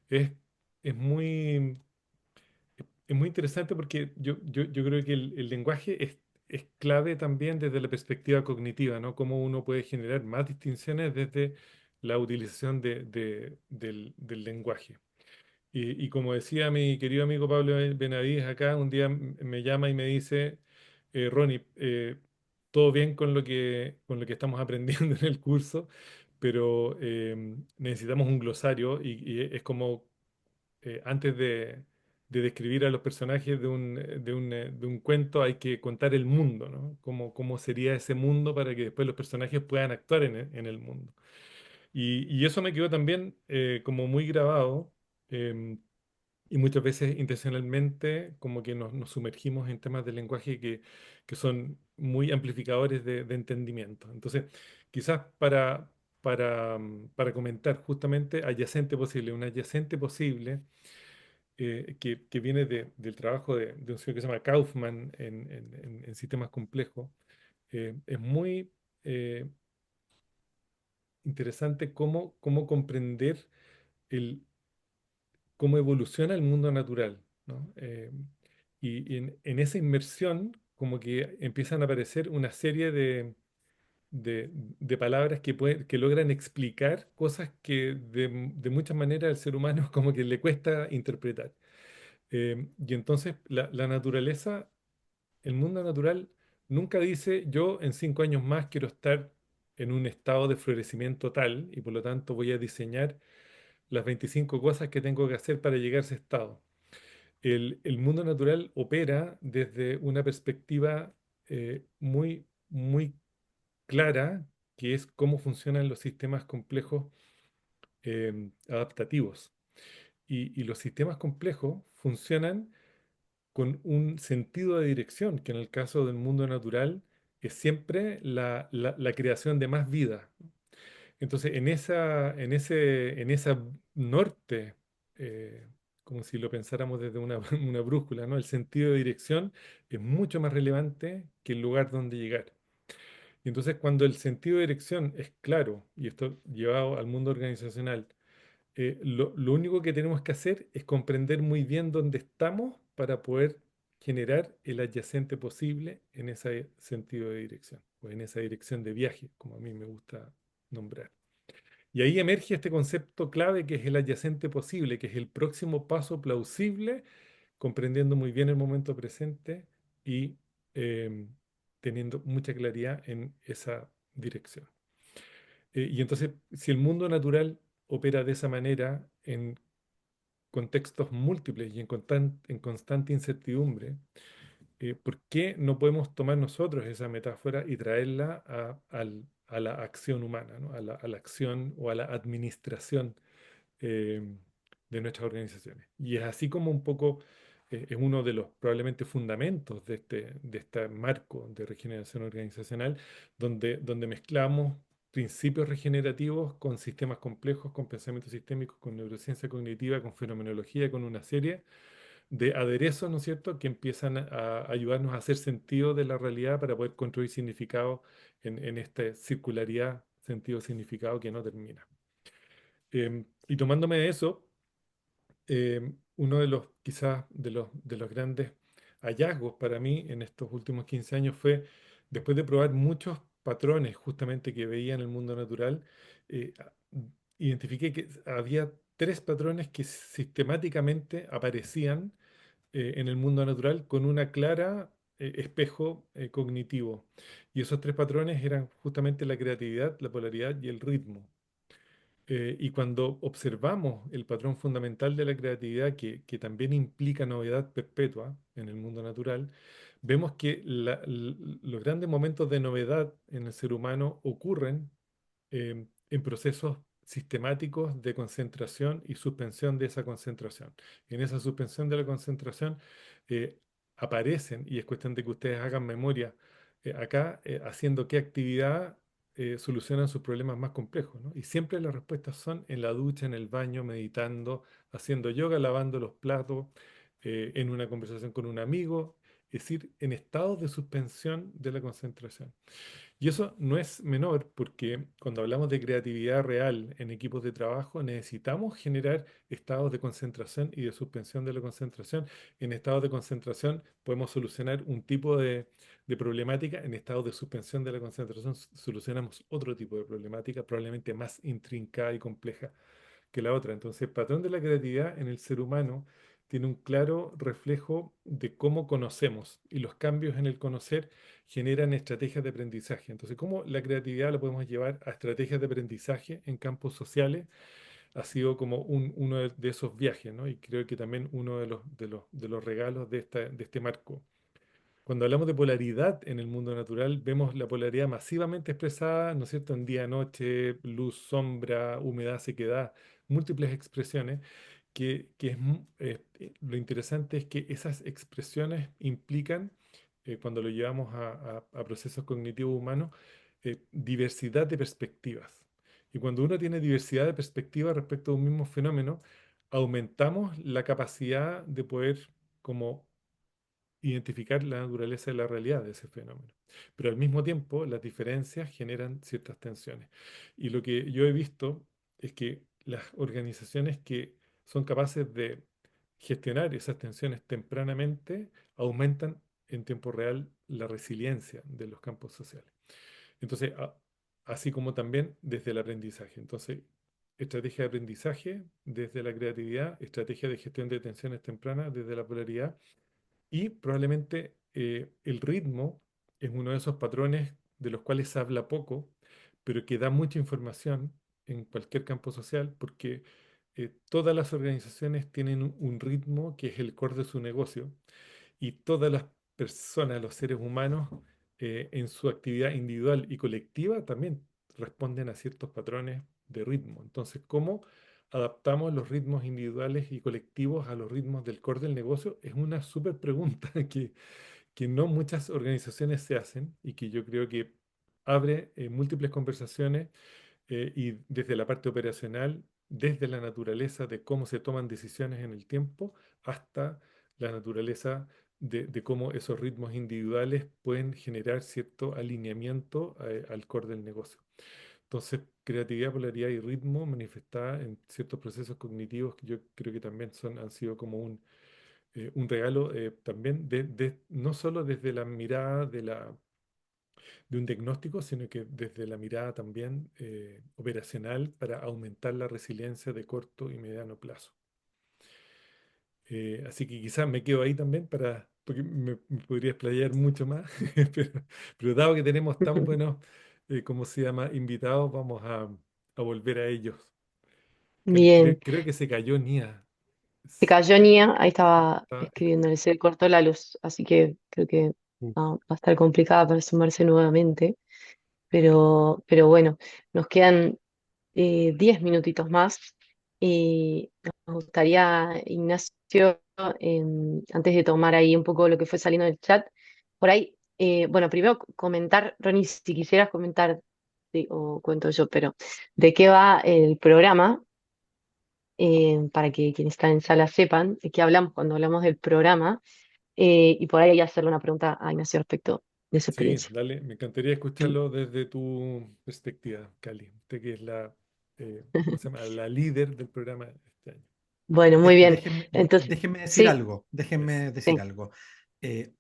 Es, es muy, es muy interesante porque yo creo que el lenguaje es clave también desde la perspectiva cognitiva, ¿no? Cómo uno puede generar más distinciones desde la utilización del lenguaje. Y como decía mi querido amigo Pablo Benavides acá, un día me llama y me dice, Ronnie, todo bien con lo que estamos aprendiendo en el curso, pero necesitamos un glosario y es como antes de describir a los personajes de un cuento, hay que contar el mundo, ¿no? Cómo sería ese mundo para que después los personajes puedan actuar en el mundo. Y eso me quedó también como muy grabado, em, y muchas veces intencionalmente como que nos sumergimos en temas del lenguaje que son muy amplificadores de entendimiento. Entonces, quizás para comentar justamente adyacente posible, un adyacente posible que viene del trabajo de un señor que se llama Kaufman en sistemas complejos. Es muy interesante cómo comprender el, cómo evoluciona el mundo natural, ¿no? Y en esa inmersión, como que empiezan a aparecer una serie de palabras que logran explicar cosas que de muchas maneras al ser humano como que le cuesta interpretar. Y entonces la naturaleza, el mundo natural, nunca dice yo en 5 años más quiero estar en un estado de florecimiento tal y por lo tanto voy a diseñar las 25 cosas que tengo que hacer para llegar a ese estado. El mundo natural opera desde una perspectiva muy clara, que es cómo funcionan los sistemas complejos adaptativos. Y los sistemas complejos funcionan con un sentido de dirección, que en el caso del mundo natural es siempre la creación de más vida. Entonces, en esa norte, eh, como si lo pensáramos desde una, una brújula, ¿no? El sentido de dirección es mucho más relevante que el lugar donde llegar. Y entonces, cuando el sentido de dirección es claro, y esto llevado al mundo organizacional, lo único que tenemos que hacer es comprender muy bien dónde estamos para poder generar el adyacente posible en ese sentido de dirección, o en esa dirección de viaje, como a mí me gusta nombrar. Y ahí emerge este concepto clave que es el adyacente posible, que es el próximo paso plausible, comprendiendo muy bien el momento presente y em, teniendo mucha claridad en esa dirección. Y entonces, si el mundo natural opera de esa manera en contextos múltiples y en constante incertidumbre, ¿por qué no podemos tomar nosotros esa metáfora y traerla a la acción humana, ¿no? A la acción o a la administración eh, de nuestras organizaciones? Y es así como un poco es uno de los probablemente fundamentos de este marco de regeneración organizacional, donde mezclamos principios regenerativos con sistemas complejos, con pensamiento sistémico, con neurociencia cognitiva, con fenomenología, con una serie de aderezos, ¿no es cierto?, que empiezan a ayudarnos a hacer sentido de la realidad para poder construir significado en esta circularidad, sentido-significado que no termina. Y tomándome de eso, uno de los, quizás, de los grandes hallazgos para mí en estos últimos 15 años fue, después de probar muchos patrones justamente que veía en el mundo natural, eh, a- identifiqué que había tres patrones que sistemáticamente aparecían en el mundo natural con una clara espejo cognitivo. Y esos tres patrones eran justamente la creatividad, la polaridad y el ritmo. Y cuando observamos el patrón fundamental de la creatividad, que también implica novedad perpetua en el mundo natural, vemos que los grandes momentos de novedad en el ser humano ocurren en procesos sistemáticos de concentración y suspensión de esa concentración. En esa suspensión de la concentración eh, aparecen, y es cuestión de que ustedes hagan memoria, acá haciendo qué actividad solucionan sus problemas más complejos, ¿no? Y siempre las respuestas son en la ducha, en el baño, meditando, haciendo yoga, lavando los platos, en una conversación con un amigo, es decir, en estados de suspensión de la concentración. Y eso no es menor porque cuando hablamos de creatividad real en equipos de trabajo, necesitamos generar estados de concentración y de suspensión de la concentración. En estados de concentración podemos solucionar un tipo de problemática, en estados de suspensión de la concentración solucionamos otro tipo de problemática, probablemente más intrincada y compleja que la otra. Entonces, el patrón de la creatividad en el ser humano tiene un claro reflejo de cómo conocemos y los cambios en el conocer generan estrategias de aprendizaje. Entonces, cómo la creatividad la podemos llevar a estrategias de aprendizaje en campos sociales ha sido como uno de esos viajes, ¿no? Y creo que también uno de los regalos de este marco. Cuando hablamos de polaridad en el mundo natural, vemos la polaridad masivamente expresada, ¿no es cierto?, en día, noche, luz, sombra, humedad, sequedad, múltiples expresiones, lo interesante es que esas expresiones implican, cuando lo llevamos a procesos cognitivos humanos, diversidad de perspectivas. Y cuando uno tiene diversidad de perspectivas respecto a un mismo fenómeno, aumentamos la capacidad de poder como identificar la naturaleza de la realidad de ese fenómeno. Pero al mismo tiempo, las diferencias generan ciertas tensiones. Y lo que yo he visto es que las organizaciones que son capaces de gestionar esas tensiones tempranamente aumentan en tiempo real la resiliencia de los campos sociales. Entonces, así como también desde el aprendizaje. Entonces, estrategia de aprendizaje desde la creatividad, estrategia de gestión de tensiones tempranas desde la polaridad y probablemente el ritmo es uno de esos patrones de los cuales se habla poco, pero que da mucha información en cualquier campo social, porque todas las organizaciones tienen un ritmo que es el core de su negocio y todas las personas, los seres humanos, en su actividad individual y colectiva también responden a ciertos patrones de ritmo. Entonces, ¿cómo adaptamos los ritmos individuales y colectivos a los ritmos del core del negocio? Es una súper pregunta que no muchas organizaciones se hacen y que yo creo que abre múltiples conversaciones y desde la parte operacional, desde la naturaleza de cómo se toman decisiones en el tiempo, hasta la naturaleza de cómo esos ritmos individuales pueden generar cierto alineamiento al core del negocio. Entonces, creatividad, polaridad y ritmo manifestada en ciertos procesos cognitivos que yo creo que también han sido como un regalo también no solo desde la mirada de un diagnóstico, sino que desde la mirada también operacional para aumentar la resiliencia de corto y mediano plazo. Así que quizás me quedo ahí también porque me podría explayar mucho más, pero, pero dado que tenemos tan buenos, ¿cómo se llama?, invitados, vamos a volver a ellos. Cali, Bien. creo que se cayó Nia. Se cayó Nia, ahí estaba Está- escribiéndole, se cortó la luz, así que creo que va a estar complicada para sumarse nuevamente. Pero bueno, nos quedan 10 minutitos más y nos gustaría, Ignacio, antes de tomar ahí un poco lo que fue saliendo del chat, por ahí, bueno, primero comentar, Ronnie, si quisieras comentar, sí, o cuento yo, pero de qué va el programa, para que quienes están en sala sepan de qué hablamos cuando hablamos del programa, y por ahí hacerle una pregunta a Ignacio respecto de su Sí, experiencia. dale, me encantaría escucharlo desde tu perspectiva, Cali. Usted que es ¿cómo se llama? La líder del programa este año. Bueno, muy bien. Déjenme, Entonces, déjenme decir sí, algo, Eso. déjenme decir sí. algo.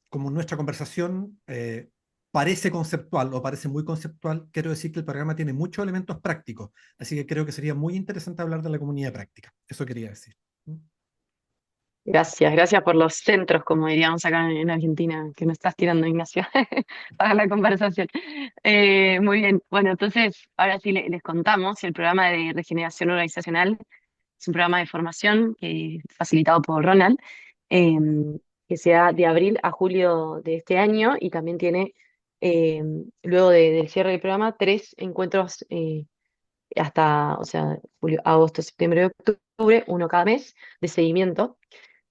Como nuestra conversación parece conceptual o parece muy conceptual, quiero decir que el programa tiene muchos elementos prácticos, así que creo que sería muy interesante hablar de la comunidad práctica. Eso quería decir. ¿Mm? Gracias, gracias por los centros, como diríamos acá en Argentina, que nos estás tirando, Ignacio, para la conversación. Muy bien, bueno, entonces ahora sí les contamos, el programa de regeneración organizacional es un programa de formación facilitado por Ronald, eh, que se da de abril a julio de este año y también tiene, eh, luego del cierre del programa, 3 encuentros hasta, o sea, julio, agosto, septiembre y octubre, uno cada mes de seguimiento.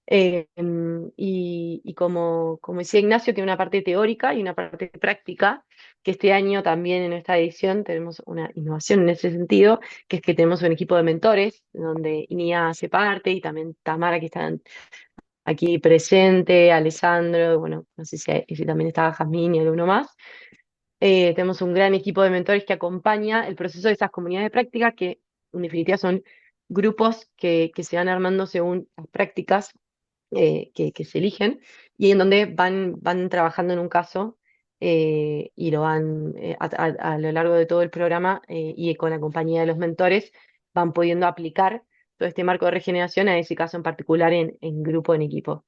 Y como decía Ignacio, tiene una parte teórica y una parte práctica, que este año también en esta edición tenemos una innovación en ese sentido, que es que tenemos un equipo de mentores, donde Inia hace parte y también Tamara, que están aquí presente, Alessandro, bueno, no sé si también estaba Jazmín y alguno más. Tenemos un gran equipo de mentores que acompaña el proceso de esas comunidades de práctica, que en definitiva son grupos que se van armando según las prácticas que se eligen y en donde van trabajando en un caso, y lo van a lo largo de todo el programa, y con la compañía de los mentores van pudiendo aplicar todo este marco de regeneración a ese caso en particular en grupo, en equipo.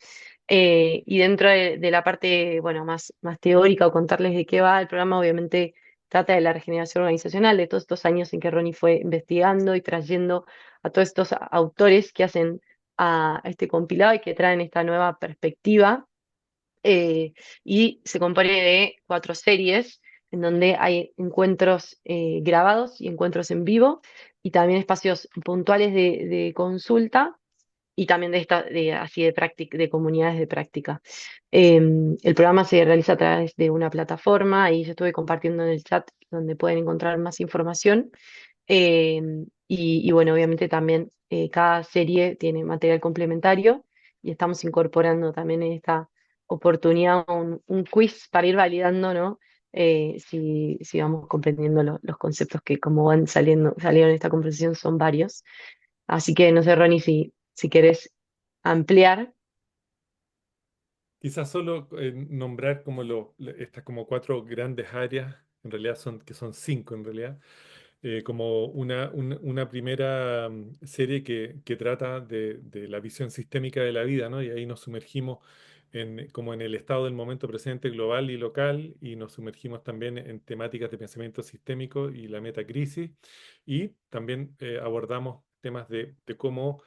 Y dentro de la parte, bueno, más teórica o contarles de qué va el programa, obviamente trata de la regeneración organizacional, de todos estos años en que Ronnie fue investigando y trayendo a todos estos autores que hacen a este compilado y que traen esta nueva perspectiva. Y se compone de 4 series en donde hay encuentros grabados y encuentros en vivo y también espacios puntuales de consulta y también así de práctica, de comunidades de práctica. El programa se realiza a través de una plataforma y yo estuve compartiendo en el chat donde pueden encontrar más información. Eh, y bueno, obviamente también cada serie tiene material complementario y estamos incorporando también en esta oportunidad un quiz para ir validando, ¿no? Si vamos comprendiendo los conceptos que como van salieron en esta conversación son varios. Así que no sé, Ronnie, si querés ampliar. Quizás solo nombrar como estas como 4 grandes áreas, en realidad que son 5 en realidad, como una primera serie que trata de la visión sistémica de la vida, ¿no? Y ahí nos sumergimos como en el estado del momento presente global y local, y nos sumergimos también en temáticas de pensamiento sistémico y la metacrisis, y también abordamos temas de cómo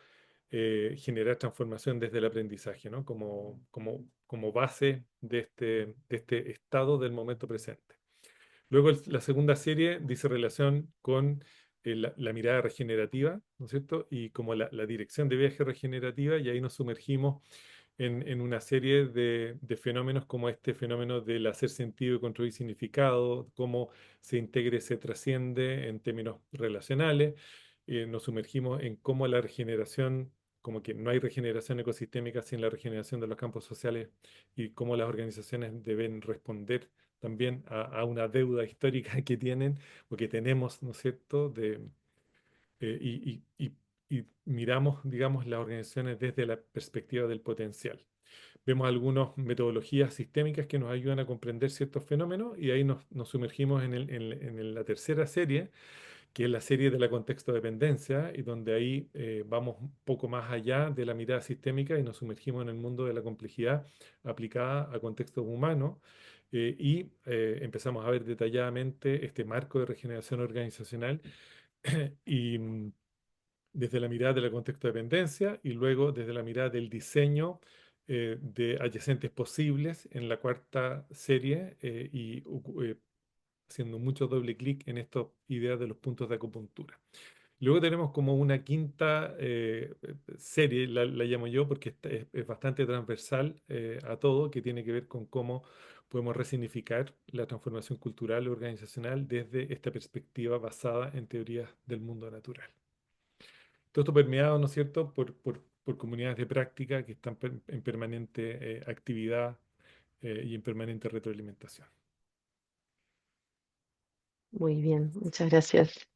generar transformación desde el aprendizaje, ¿no? Como base de este estado del momento presente. Luego la segunda serie dice relación con la mirada regenerativa, ¿no es cierto? Y como la dirección de viaje regenerativa, y ahí nos sumergimos en una serie de fenómenos como este fenómeno del hacer sentido y construir significado, cómo se integra y se trasciende en términos relacionales. Nos sumergimos en cómo la regeneración, como que no hay regeneración ecosistémica sin la regeneración de los campos sociales y cómo las organizaciones deben responder también a una deuda histórica que tienen o que tenemos, ¿no es cierto? Y miramos, digamos, las organizaciones desde la perspectiva del potencial. Vemos algunas metodologías sistémicas que nos ayudan a comprender ciertos fenómenos y ahí nos sumergimos en la tercera serie, que es la serie de la contexto dependencia, y donde ahí vamos un poco más allá de la mirada sistémica y nos sumergimos en el mundo de la complejidad aplicada a contextos humanos. Y empezamos a ver detalladamente este marco de regeneración organizacional y desde la mirada de la contexto de dependencia y luego desde la mirada del diseño de adyacentes posibles en la cuarta serie haciendo mucho doble clic en estas ideas de los puntos de acupuntura. Luego tenemos como una quinta serie, la llamo yo porque es bastante transversal a todo, que tiene que ver con cómo podemos resignificar la transformación cultural y organizacional desde esta perspectiva basada en teorías del mundo natural. Todo esto permeado, ¿no es cierto?, por comunidades de práctica que están en permanente actividad y en permanente retroalimentación. Muy bien, muchas gracias.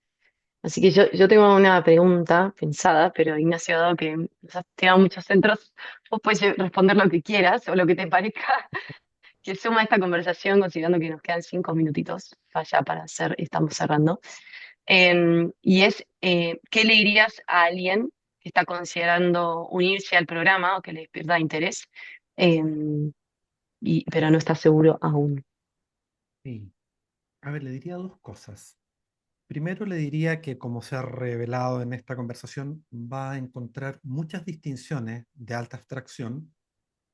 Así que yo tengo una pregunta pensada, pero Ignacio, dado que nos has tirado muchos centros, vos puedes responder lo que quieras o lo que te parezca que suma esta conversación, considerando que nos quedan 5 minutitos ya para hacer, estamos cerrando. Y es, ¿qué le dirías a alguien que está considerando unirse al programa o que le despierta interés, pero no está seguro aún? Sí. A ver, le diría dos cosas. Primero le diría que, como se ha revelado en esta conversación, va a encontrar muchas distinciones de alta abstracción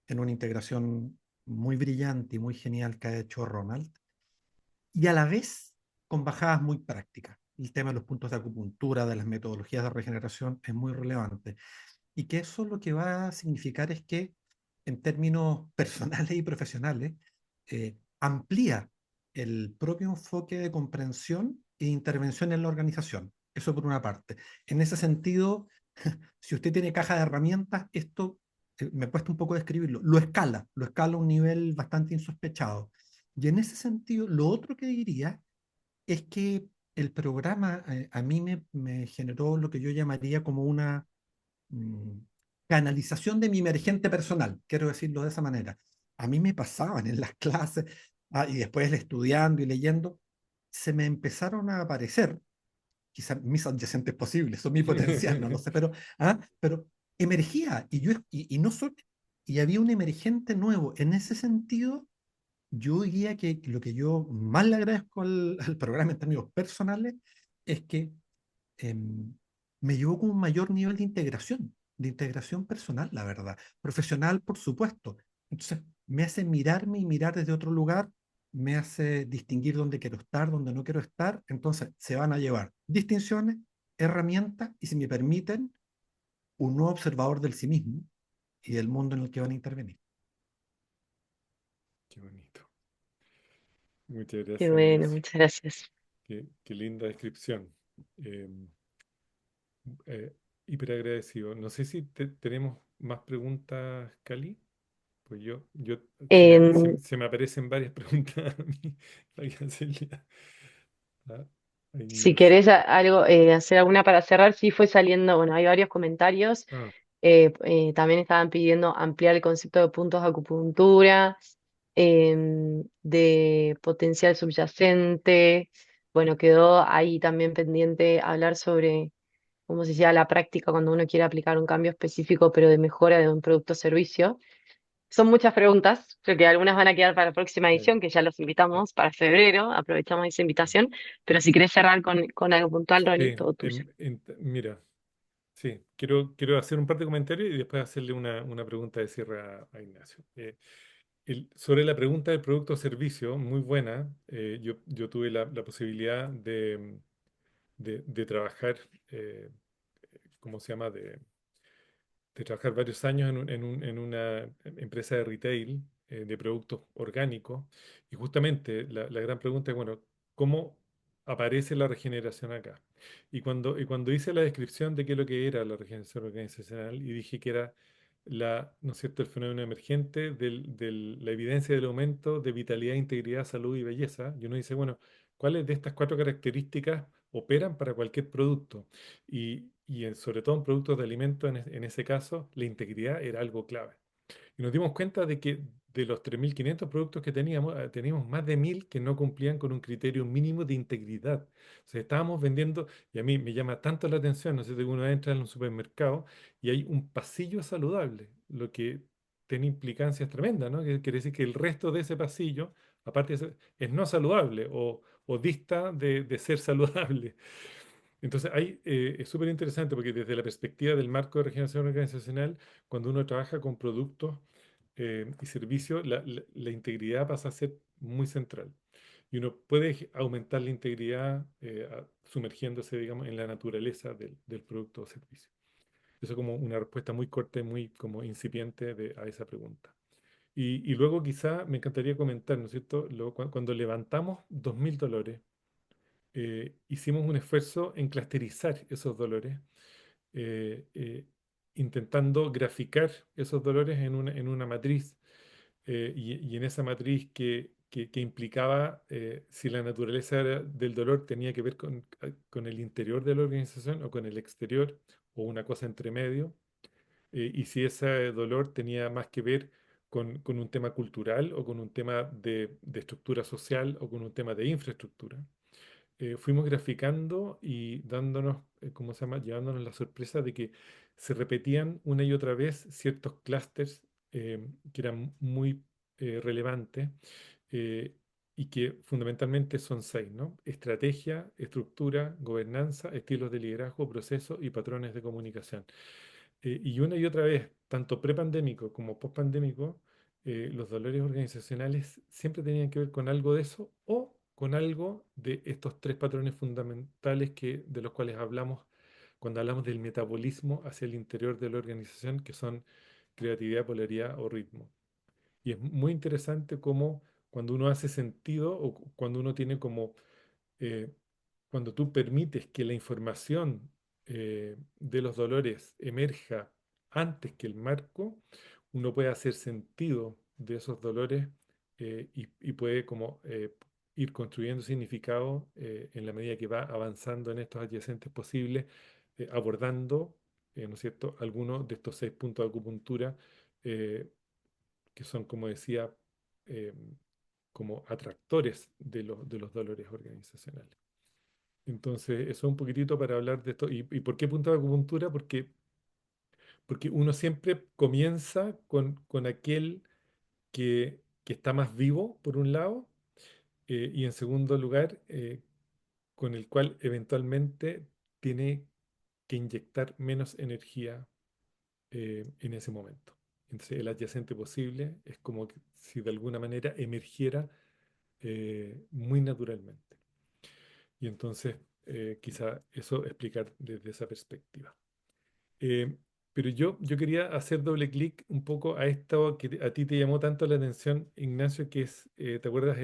en una integración muy brillante y muy genial que ha hecho Ronald, y a la vez con bajadas muy prácticas. El tema de los puntos de acupuntura, de las metodologías de regeneración es muy relevante. Y que eso lo que va a significar es que, en términos personales y profesionales, amplía el propio enfoque de comprensión e intervención en la organización. Eso por una parte. En ese sentido, si usted tiene caja de herramientas, esto me cuesta un poco describirlo, lo escala a un nivel bastante insospechado. Y en ese sentido, lo otro que diría es que el programa a mí me generó lo que yo llamaría como una mm, canalización de mi emergente personal, quiero decirlo de esa manera. A mí me pasaban en las clases y después estudiando y leyendo, se me empezaron a aparecer, quizás mis adyacentes posibles, son mi potencial, no lo sé, pero emergía y no solo, y había un emergente nuevo. En ese sentido, yo diría que lo que yo más le agradezco al programa en términos personales es que em, me llevó con un mayor nivel de integración personal, la verdad. Profesional, por supuesto. Entonces, me hace mirarme y mirar desde otro lugar, me hace distinguir dónde quiero estar, dónde no quiero estar. Entonces, se van a llevar distinciones, herramientas y, si me permiten, un nuevo observador del sí mismo y del mundo en el que van a intervenir. Qué bonito. Muchas Qué gracias, bueno, Ignacio. muchas gracias. Qué linda descripción. Eh, eh, Hiper agradecido. No sé si tenemos más preguntas, Cali. Pues yo Em, se me aparecen varias preguntas a mí para que hacerle a si Ignacio. querés algo, hacer alguna para cerrar, sí fue saliendo, bueno, hay varios comentarios. Ah, También estaban pidiendo ampliar el concepto de puntos de acupuntura, de potencial subyacente. Bueno, quedó ahí también pendiente hablar sobre cómo se lleva a la práctica cuando uno quiere aplicar un cambio específico, pero de mejora de un producto o servicio. Son muchas preguntas, creo que algunas van a quedar para la próxima sí. edición, que ya los invitamos para febrero, aprovechamos esa invitación, pero si querés cerrar con algo puntual, Ronnie, Sí, todo tuyo. mira. Sí, quiero hacer un par de comentarios y después hacerle una pregunta de cierre a Ignacio. Sobre la pregunta del producto o servicio, muy buena. Yo tuve la posibilidad de trabajar, eh, ¿cómo se llama? De trabajar varios años en una empresa de retail de productos orgánicos. Y justamente la gran pregunta es, bueno, ¿cómo aparece la regeneración acá? Y cuando hice la descripción de qué es lo que era la regeneración organizacional y dije que era ¿no es cierto?, el fenómeno emergente de la evidencia del aumento de vitalidad, integridad, salud y belleza, y uno dice, bueno, ¿cuáles de estas cuatro características operan para cualquier producto? Sobre todo en productos de alimentos, en ese caso, la integridad era algo clave. Y nos dimos cuenta de que de los 3.500 productos que teníamos más de 1.000 que no cumplían con un criterio mínimo de integridad. O sea, estábamos vendiendo, y a mí me llama tanto la atención, no sé, que uno entra en un supermercado y hay un pasillo saludable, lo que tiene implicancias tremendas, ¿no? Que quiere decir que el resto de ese pasillo, aparte de es no saludable o dista de ser saludable. Entonces, es súper interesante porque desde la perspectiva del marco de regeneración organizacional, cuando uno trabaja con productos y servicios, la integridad pasa a ser muy central. Y uno puede aumentar la integridad sumergiéndose, digamos, en la naturaleza del producto o servicio. Eso como una respuesta muy corta y muy como incipiente a esa pregunta. Y luego quizá me encantaría comentar, ¿no es cierto? Cuando levantamos $2.000, hicimos un esfuerzo en clusterizar esos dolores, eh, eh, intentando graficar esos dolores en una matriz, y en esa matriz que implicaba si la naturaleza del dolor tenía que ver con el interior de la organización o con el exterior o una cosa entre medio, y si ese dolor tenía más que ver con un tema cultural o con un tema de estructura social o con un tema de infraestructura. Fuimos graficando y dándonos, ¿cómo se llama? Llevándonos la sorpresa de que se repetían una y otra vez ciertos clústeres que eran muy relevantes, eh, y que fundamentalmente son seis, ¿no? Estrategia, estructura, gobernanza, estilos de liderazgo, procesos y patrones de comunicación. Y una y otra vez, tanto prepandémico como pospandémico, los dolores organizacionales siempre tenían que ver con algo de eso o con algo de estos tres patrones fundamentales de los cuales hablamos cuando hablamos del metabolismo hacia el interior de la organización, que son creatividad, polaridad o ritmo. Y es muy interesante cómo cuando uno hace sentido o cuando uno tiene como eh, cuando tú permites que la información de los dolores emerja antes que el marco, uno puede hacer sentido de esos dolores, y puede como ir construyendo significado en la medida que va avanzando en estos adyacentes posibles, abordando, ¿no es cierto?, algunos de estos 6 puntos de acupuntura, eh, que son, como decía, eh, como atractores de los dolores organizacionales. Entonces, eso es un poquitito para hablar de esto. ¿Y por qué punto de acupuntura? Porque uno siempre comienza con aquel que está más vivo, por un lado, y en segundo lugar, con el cual eventualmente tiene que inyectar menos energía en ese momento. Entonces, el adyacente posible es como si de alguna manera emergiera muy naturalmente. Y entonces, quizá eso explicar desde esa perspectiva. Eh, pero yo quería hacer doble clic un poco a esto que a ti te llamó tanto la atención, Ignacio, que es, ¿te acuerdas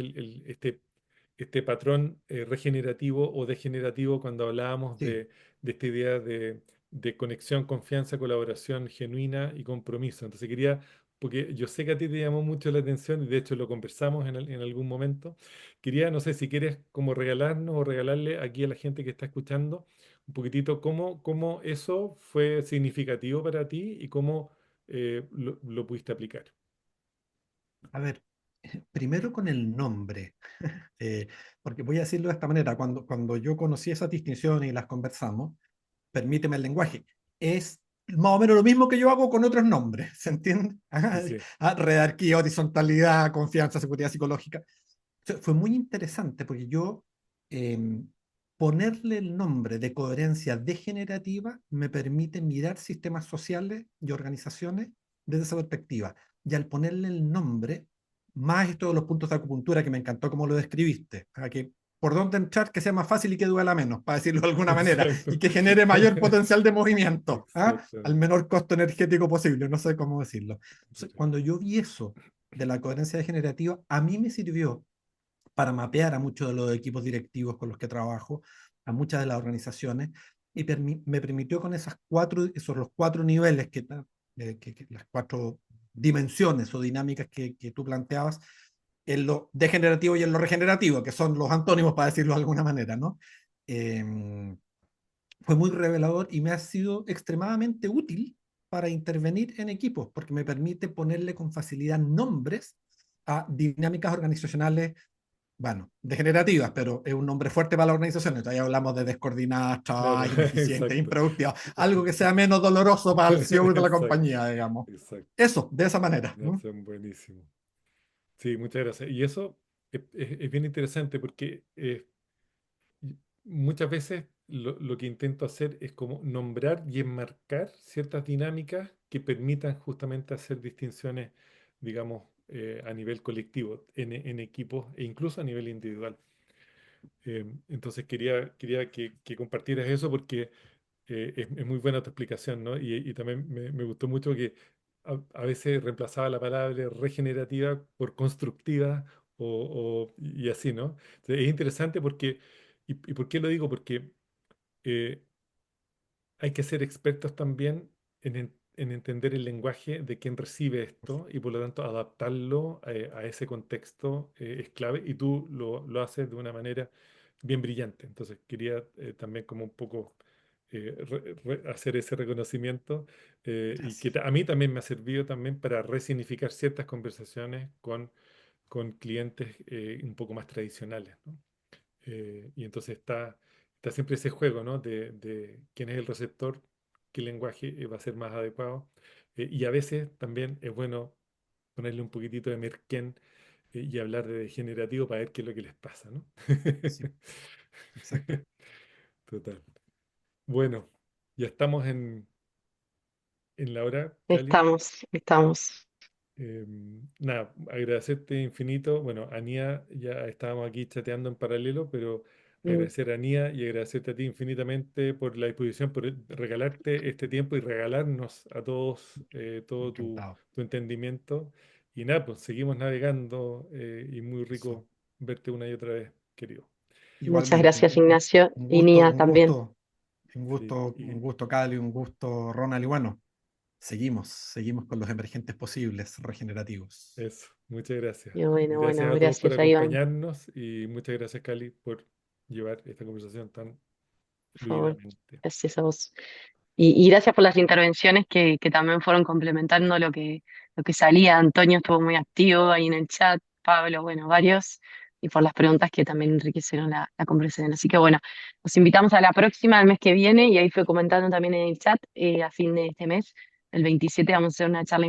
este patrón regenerativo o degenerativo cuando hablábamos Sí. de esta idea de conexión, confianza, colaboración genuina y compromiso? Entonces quería, porque yo sé que a ti te llamó mucho la atención y de hecho lo conversamos en algún momento. Quería, no sé si quieres como regalarnos o regalarle aquí a la gente que está escuchando un poquitito cómo eso fue significativo para ti y cómo lo pudiste aplicar. A ver, primero con el nombre, eh, porque voy a decirlo de esta manera, cuando yo conocí esas distinciones y las conversamos, permíteme el lenguaje, es más o menos lo mismo que yo hago con otros nombres, ¿se entiende? Sí, sí. Redarquía, horizontalidad, confianza, seguridad psicológica. Fue muy interesante porque yo, ponerle el nombre de coherencia degenerativa me permite mirar sistemas sociales y organizaciones desde esa perspectiva. Y al ponerle el nombre, más esto de los puntos de acupuntura, que me encantó como lo describiste, a que por dónde entrar que sea más fácil y que duela menos, para decirlo de alguna manera, Exacto. y que genere mayor potencial de movimiento, al Exactamente. menor costo energético posible, no sé cómo decirlo. Entonces, Mira, cuando yo vi eso de la coherencia degenerativa, a mí me sirvió para mapear a muchos de los equipos directivos con los que trabajo, a muchas de las organizaciones, y me permitió con esos los cuatro niveles, las cuatro dimensiones o dinámicas que tú planteabas, en lo degenerativo y en lo regenerativo, que son los antónimos, para decirlo de alguna manera, ¿no? Eh, Fue muy revelador y me ha sido extremadamente útil para intervenir en equipos, porque me permite ponerle con facilidad nombres a dinámicas organizacionales, bueno, degenerativas, pero es un nombre fuerte para la organización. Entonces ya hablamos de descoordinadas, claro, ineficientes, exacto. improductivas, algo que sea menos doloroso para el CEO de la Exacto, compañía, digamos. exacto. Eso, de esa manera. No, son buenísimos. Sí, muchas gracias. Y eso es bien interesante porque y muchas veces lo que intento hacer es como nombrar y enmarcar ciertas dinámicas que permitan justamente hacer distinciones, digamos, a nivel colectivo, en equipos e incluso a nivel individual. Entonces quería que compartieras eso porque es muy buena tu explicación, ¿no? Y también me gustó mucho que a veces reemplazaba la palabra regenerativa por constructiva y así, ¿no? Entonces, es interesante porque, ¿y por qué lo digo? Porque eh, hay que ser expertos también en entender el lenguaje de quien recibe esto y por lo tanto adaptarlo a ese contexto es clave y tú lo haces de una manera bien brillante. Entonces quería también como un poco hacer ese reconocimiento y que Gracias. a mí también me ha servido también para resignificar ciertas conversaciones con clientes un poco más tradicionales, ¿no? Y entonces está siempre ese juego, ¿no? De quién es el receptor, qué lenguaje va a ser más adecuado. Y a veces también es bueno ponerle un poquitito de merquén y hablar de degenerativo para ver qué es lo que les pasa, ¿no? Sí, exacto. Total. Bueno, ya estamos en la hora, Cali. Estamos. Nada, agradecerte infinito. Bueno, a Nia ya estábamos aquí chateando en paralelo, pero Mm, agradecer a Nia y agradecerte a ti infinitamente por la disposición, por regalarte este tiempo y regalarnos a todos todo Encantado. tu entendimiento. Y nada, pues seguimos navegando y muy Eso. rico verte una y otra vez, querido. Muchas Igualmente, gracias, Ignacio, un y gusto, Nia un también. gusto, Sí, un gusto, Cali, un gusto, Ronald, y bueno, seguimos con los emergentes posibles regenerativos. eso, muchas gracias. Y Y bueno, gracias bueno, a todos por gracias a Iván, acompañarnos y muchas gracias, Cali, por llevar esta conversación tan por favor. fluidamente. Gracias a vos. Y gracias por las intervenciones que también fueron complementando lo que salía. Antonio estuvo muy activo ahí en el chat, Pablo, bueno, varios, y por las preguntas que también enriquecieron la conversación. Así que bueno, nos invitamos a la próxima, el mes que viene, y ahí fue comentando también en el chat, a fin de este mes, el 27, vamos a hacer una charla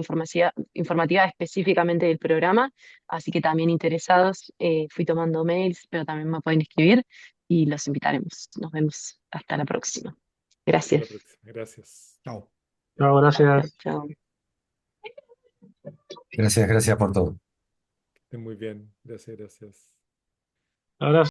informativa específicamente del programa, así que también interesados, fui tomando mails, pero también me pueden escribir y los invitaremos. Nos vemos hasta la próxima. Hasta la Gracias. próxima. Gracias. Chao. Chao, gracias. Chao. Gracias, gracias por todo. Estén muy bien. Gracias, gracias. Abrazo.